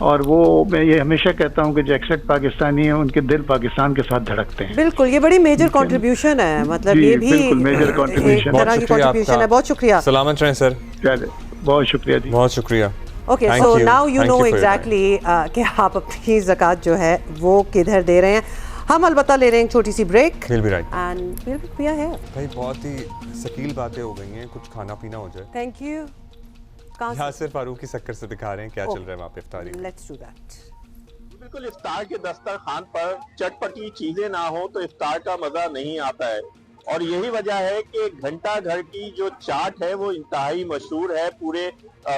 और वो मैं ये हमेशा कहता हूँ कि जो एक्सेप्ट पाकिस्तानी है उनके दिल पाकिस्तान के साथ धड़कते हैं। बिल्कुल, ये बड़ी मेजर कंट्रीब्यूशन है, मतलब ये भी मेजर कंट्रीब्यूशन है। बहुत शुक्रिया, सलामत रहें सर। बहुत शुक्रिया जी, बहुत शुक्रिया। Okay, so now you know exactly कि आप अपनी ज़कात जो है वो किधर दे रहे हैं। हम अलबत्ता ले रहे हैं एक छोटी सी break We'll be right. and we'll be here। भाई बहुत ही शकील बातें हो गई हैं, कुछ खाना पीना हो जाए। Thank you. यासिर फारूकी शक्कर से दिखा रहे हैं क्या चल रहा है वहाँ पे इफ्तारी। Let's do that. बिल्कुल, इफ्तार के दस्तरखान पर चटपटी चीजें ना हो तो इफ्तार का मजा नहीं आता है, और यही वजह है कि घंटा घर की जो चाट है वो इंतहाई मशहूर है पूरे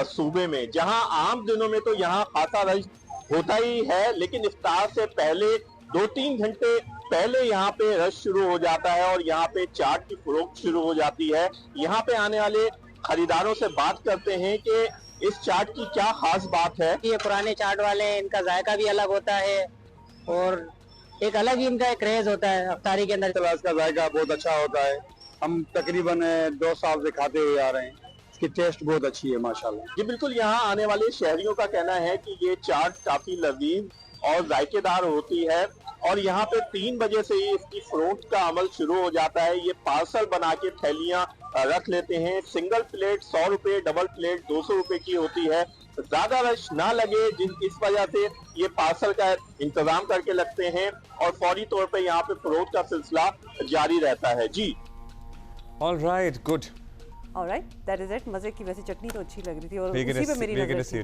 सूबे में। जहां आम दिनों में तो यहाँ खासा रश होता ही है, लेकिन इफ्तार से पहले 2-3 घंटे पहले यहाँ पे रश शुरू हो जाता है और यहाँ पे चाट की फरोख्त शुरू हो जाती है। यहाँ पे आने वाले खरीदारों से बात करते हैं कि इस चाट की क्या खास बात है। ये पुराने चाट वाले हैं, इनका जायका भी अलग होता है और एक अलग ही इनका एक क्रेज होता है अफ्तारी के अंदर। इसका जायका बहुत अच्छा होता है, हम तकरीबन 2 साल से खाते हुए आ रहे हैं, इसकी टेस्ट बहुत अच्छी है माशाल्लाह। जी बिल्कुल, यहाँ आने वाले शहरियों का कहना है कि ये चाट काफी लजीज और जायकेदार होती है, और यहाँ पे 3 बजे से ही इसकी फरोख्त का अमल शुरू हो जाता है। ये पार्सल बना के थैलियाँ रख लेते हैं। सिंगल प्लेट 100 रुपए, डबल प्लेट 200 रुपए की होती है। ज्यादा रश ना लगे इस वजह से ये पार्सल का इंतजाम करके लगते हैं, और फौरी तौर पे यहाँ पे फरोख्त का सिलसिला जारी रहता है। जी all right, good, all right, that is it. मजे की वैसे चटनी तो अच्छी लग रही थी, और उसी पे मेरी नजर थी।